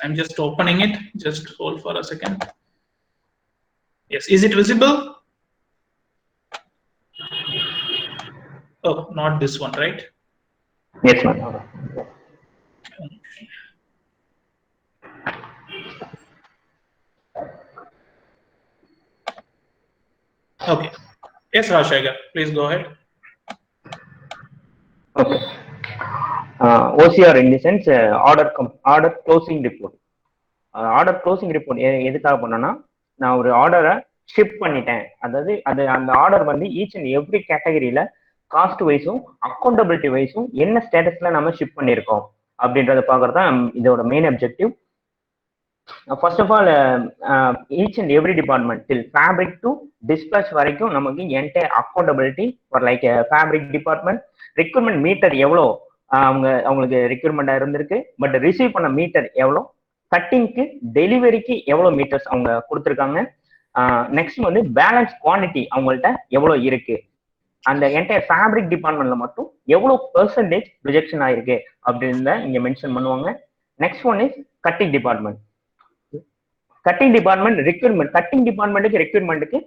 I'm just opening it. Just hold for a second. Yes, is it visible? Oh, not this one, right? Yes, Nanda. Okay. Yes, Rajasekar, please go ahead. Okay. OCR in the sense order closing report. Order closing report எதுக்காக பண்ணோம்னா, நான் ஒரு ஆர்டரை ship பண்ணிட்டேன், அதாவது அந்த order வந்து each and every கேட்டகரியில காஸ்ட் வைஸும் அக்கௌண்டபிலிட்டி வைஸும் என்ன ஸ்டேட்டஸ்ல நம்ம ஷிப் பண்ணியிருக்கோம் அப்படின்றத பார்க்கறது தான் இதோட main objective. First of all each and every department till fabric to dispatch வரைக்கும் நமக்கு entire accountability for like fabric department requirement meter எவ்வளோ அவங்களுக்கு ரெக்யூர்மெண்டா இருந்திருக்கு, பட் ரிசீவ் பண்ண மீட்டர் எவ்வளோ, கட்டிங்க்கு டெலிவரிக்கு எவ்வளோ மீட்டர்ஸ் அவங்க கொடுத்துருக்காங்க, நெக்ஸ்ட் வந்து பேலன்ஸ் குவான்டிட்டி அவங்கள்ட்ட எவ்வளோ இருக்கு, அந்த என்டையர் ஃபேப்ரிக் டிபார்ட்மெண்ட்ல மட்டும் எவ்வளோ பெர்சன்டேஜ் ரிஜெக்ஷன் ஆயிருக்கு அப்படின்னு இங்க மென்ஷன் பண்ணுவாங்க. Next one is cutting department. Cutting department requirement, cutting டிபார்ட்மெண்ட்டுக்கு ரெக்யூர்மெண்ட்டுக்கு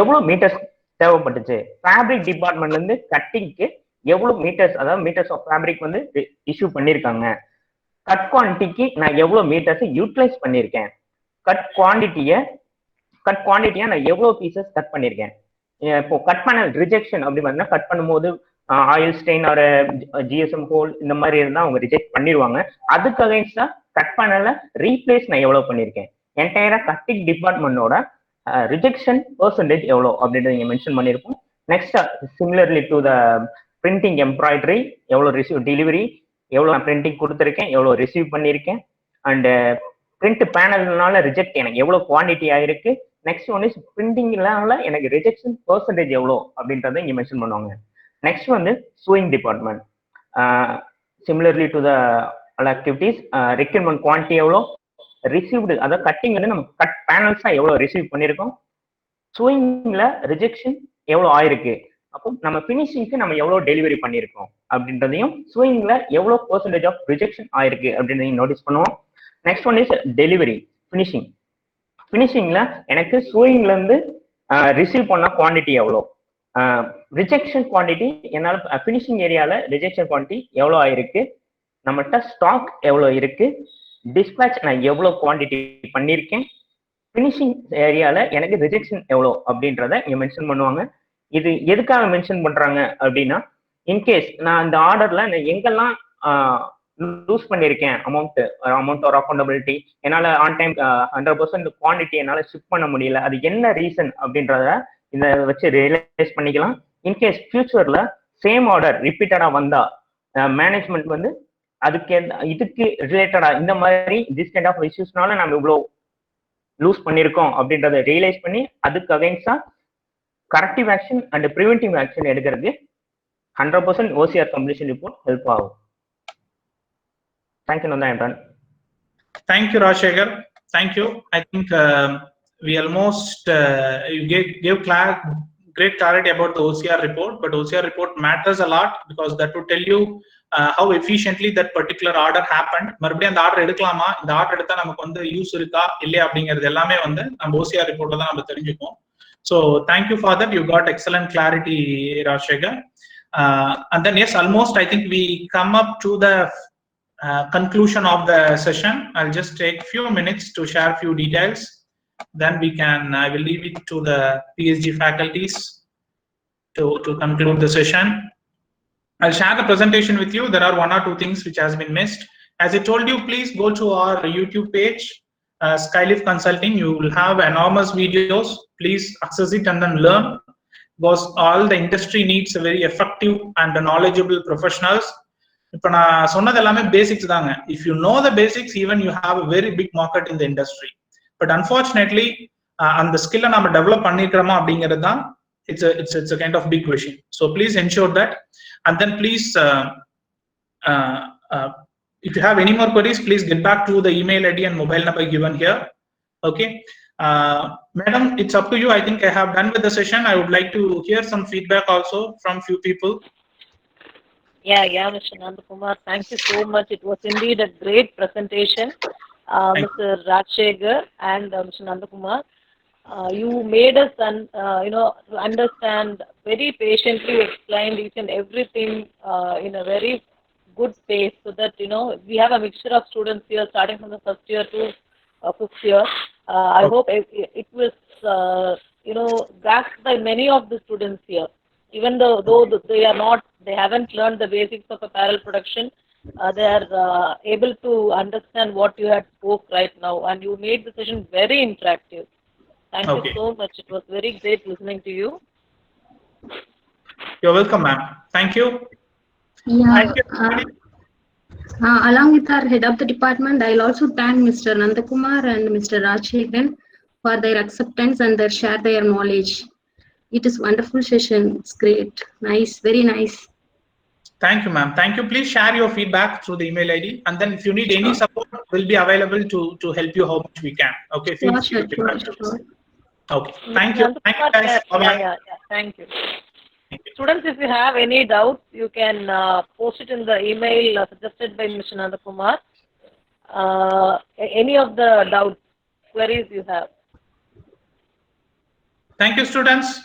எவ்வளோ மீட்டர்ஸ் தேவைப்பட்டுச்சு, ஃபேப்ரிக் டிபார்ட்மெண்ட்ல இருந்து கட்டிங்க்கு எவ்வளோ மீட்டர்ஸ், அதாவது மீட்டர்ஸ் ஆஃப் ஃபேப்ரிக் வந்து இஷ்யூ பண்ணியிருக்காங்க, கட் குவான்டிட்டிக்கு நான் எவ்வளோ மீட்டர்ஸ் யூட்டிலைஸ் பண்ணியிருக்கேன், கட் குவான்டிட்டியை நான் எவ்வளோ பீசஸ் கட் பண்ணியிருக்கேன். இப்போ கட் பண்ண ரிஜெக்ஷன் அப்படி பார்த்தீங்கன்னா, கட் பண்ணும்போது ஆயில் ஸ்டெயின் ஒரு ஜிஎஸ்எம் ஹோல் இந்த மாதிரி இருந்தால் அவங்க ரிஜெக்ட் பண்ணிடுவாங்க. அதுக்கு அகைன்ஸ்டா கட் பண்ணல ரீப்ளேஸ் நான் எவ்வளோ பண்ணியிருக்கேன், என்டையரா கட்டிங் டிபார்ட்மெண்டோட ரிஜெக்ஷன் பெர்சன்டேஜ் எவ்வளோ அப்படின்றத இங்கே மென்ஷன் பண்ணியிருக்கோம். Next similarly to the printing embroidery எவ்வளோ ரிசீவ், டெலிவரி எவ்வளோ நான் பிரிண்டிங் கொடுத்துருக்கேன், எவ்வளோ ரிசீவ் பண்ணியிருக்கேன், அண்ட் பிரிண்ட் பேனல்னால ரிஜெக்ட் எனக்கு எவ்வளோ குவான்டிட்டி ஆயிருக்கு. நெக்ஸ்ட் ஒன் இஸ் பிரிண்டிங்னால எனக்கு ரிஜெக்ஷன் பெர்சன்டேஜ் எவ்வளோ அப்படின்றத இங்கே மென்ஷன் பண்ணுவாங்க. நெக்ஸ்ட் வந்து chewing department, similarly to the activities requirement quantity எவ்வளோ, ரிசீவ்டு அதாவது கட்டிங் வந்து நம்ம கட் பேனல்ஸா எவ்வளோ ரிசீவ் பண்ணியிருக்கோம், சூயிங்ல ரிஜெக்ஷன் எவ்வளோ ஆயிருக்கு, அப்போ நம்ம பினிஷிங்க்கு நம்ம எவ்வளோ டெலிவரி பண்ணியிருக்கோம் அப்படின்றதையும், சூயிங்ல எவ்வளோ பெர்சன்டேஜ் ஆஃப் ரிஜெக்ஷன் ஆயிருக்கு அப்படின்றதையும் நோட்டீஸ் பண்ணுவோம். Next one is delivery finishing. ஃபினிஷிங்ல எனக்கு சூயிங்ல இருந்து ரிசீவ் பண்ண குவான்டிட்டி எவ்வளோ, ரிஜெக்ஷன் குவான்டிட்டி என்னால் ஃபினிஷிங் ஏரியால ரிஜெக்ஷன் குவான்டிட்டி எவ்வளோ ஆயிருக்கு, நம்மகிட்ட ஸ்டாக் எவ்வளோ இருக்கு, டிஸ்பேச் நான் எவ்வளோ குவான்டிட்டி பண்ணியிருக்கேன், ஃபினிஷிங் ஏரியால எனக்கு ரிஜெக்ஷன் எவ்வளோ அப்படின்றத இங்க மென்ஷன் பண்ணுவாங்க. இது எதுக்காக மென்ஷன் பண்றாங்க அப்படின்னா, இன்கேஸ் நான் அந்த ஆர்டர்ல நான் எங்கெல்லாம் லூஸ் பண்ணியிருக்கேன் அமௌண்ட் ஒரு அக்கௌண்டபிலிட்டி, என்னால் ஆன் டைம் 100% குவான்டிட்டி என்னால் ஷிப் பண்ண முடியல, அது என்ன ரீசன் அப்படின்றத இதை வச்சு ரியலைஸ் பண்ணிக்கலாம். இன்கேஸ் ஃபியூச்சர்ல சேம் ஆர்டர் ரிப்பீட்டடா வந்தா மேனேஜ்மெண்ட் வந்து அதுக்கு இதுக்கு ரிலேட்டடா இந்த மாதிரி திஸ் கைண்ட் ஆஃப் இஷ்யூஸ்னால நம்ம இவ்வளோ லூஸ் பண்ணியிருக்கோம் அப்படின்றத ரியலைஸ் பண்ணி அதுக்கு அகைன்ஸ்டா corrective action and preventive action எடுக்கிறது 100% OCR கம்ப்ளீஷன் ரிப்போர்ட் ஹெல்ப் ஆகும். Thank you, Nanda. Thank you, Rajasekar. Thank you. I think we almost you gave great clarity about the OCR report, but OCR report matters a lot because that will tell you how efficiently that particular order happened. மறுபடியும் அந்த order எடுக்கலாமா, இந்த order எடுத்தா நமக்கு வந்து use இருக்கா இல்லையா அப்படிங்கிறது எல்லாமே வந்து நம்ம OCR ரிப்போர்ட்ல தான் நம்ம தெரிஞ்சுப்போம். So thank you for that. You got excellent clarity, Rajasekar. And then yes, almost I think we come up to the conclusion of the session. I'll just take few minutes to share few details. Then I will leave it to the PSG faculties to conclude the session. I'll share the presentation with you. There are one or two things which has been missed. As I told you, please go to our YouTube page, Skilift Consulting. You will have enormous videos. Please access it and then learn, because all the industry needs a very effective and knowledgeable professionals. இப்போ நான் சொன்னது எல்லாமே basics தாங்க. If you know the basics, even you have a very big market in the industry. But unfortunately அந்த ஸ்கில்லை நம்ம develop பண்ணிக்கிறோமா அப்படிங்கிறது தான் it's a kind of big question. So please ensure that, and then please if you have any more queries, please get back to the email ID and mobile number given here. Okay, madam, it's up to you. I think I have done with the session. I would like to hear some feedback also from few people. Yeah, Mr. Nanthakumar, thank you so much. It was indeed a great presentation, Mr. Rajasekar and Mr. Nanthakumar. You made us, understand very patiently. You explained each and everything in a very good pace, so that we have a mixture of students here, starting from the first year to fifth year. I hope it was grasped by many of the students here. Even though they haven't learned the basics of apparel production, they are able to understand what you had spoke right now, and you made the session very interactive. Thank you so much. It was very great listening to you. You're welcome, ma'am. Thank you. Yeah. Along with our head of the department, I'll also thank Mr. Nanthakumar and Mr. Rajasekar for their acceptance and their share their knowledge. It is wonderful session. It's great. Nice. Very nice. Thank you, ma'am. Thank you. Please share your feedback through the email ID. And then if you need any support, we'll be available to help you how much we can. Okay. Feel free to get back to us. Okay. Thank you. Thank you, guys. Yeah. Thank you. Students, if you have any doubts, you can post it in the email suggested by Mr. Nanthakumar. Any of the doubts, queries you have. Thank you, students.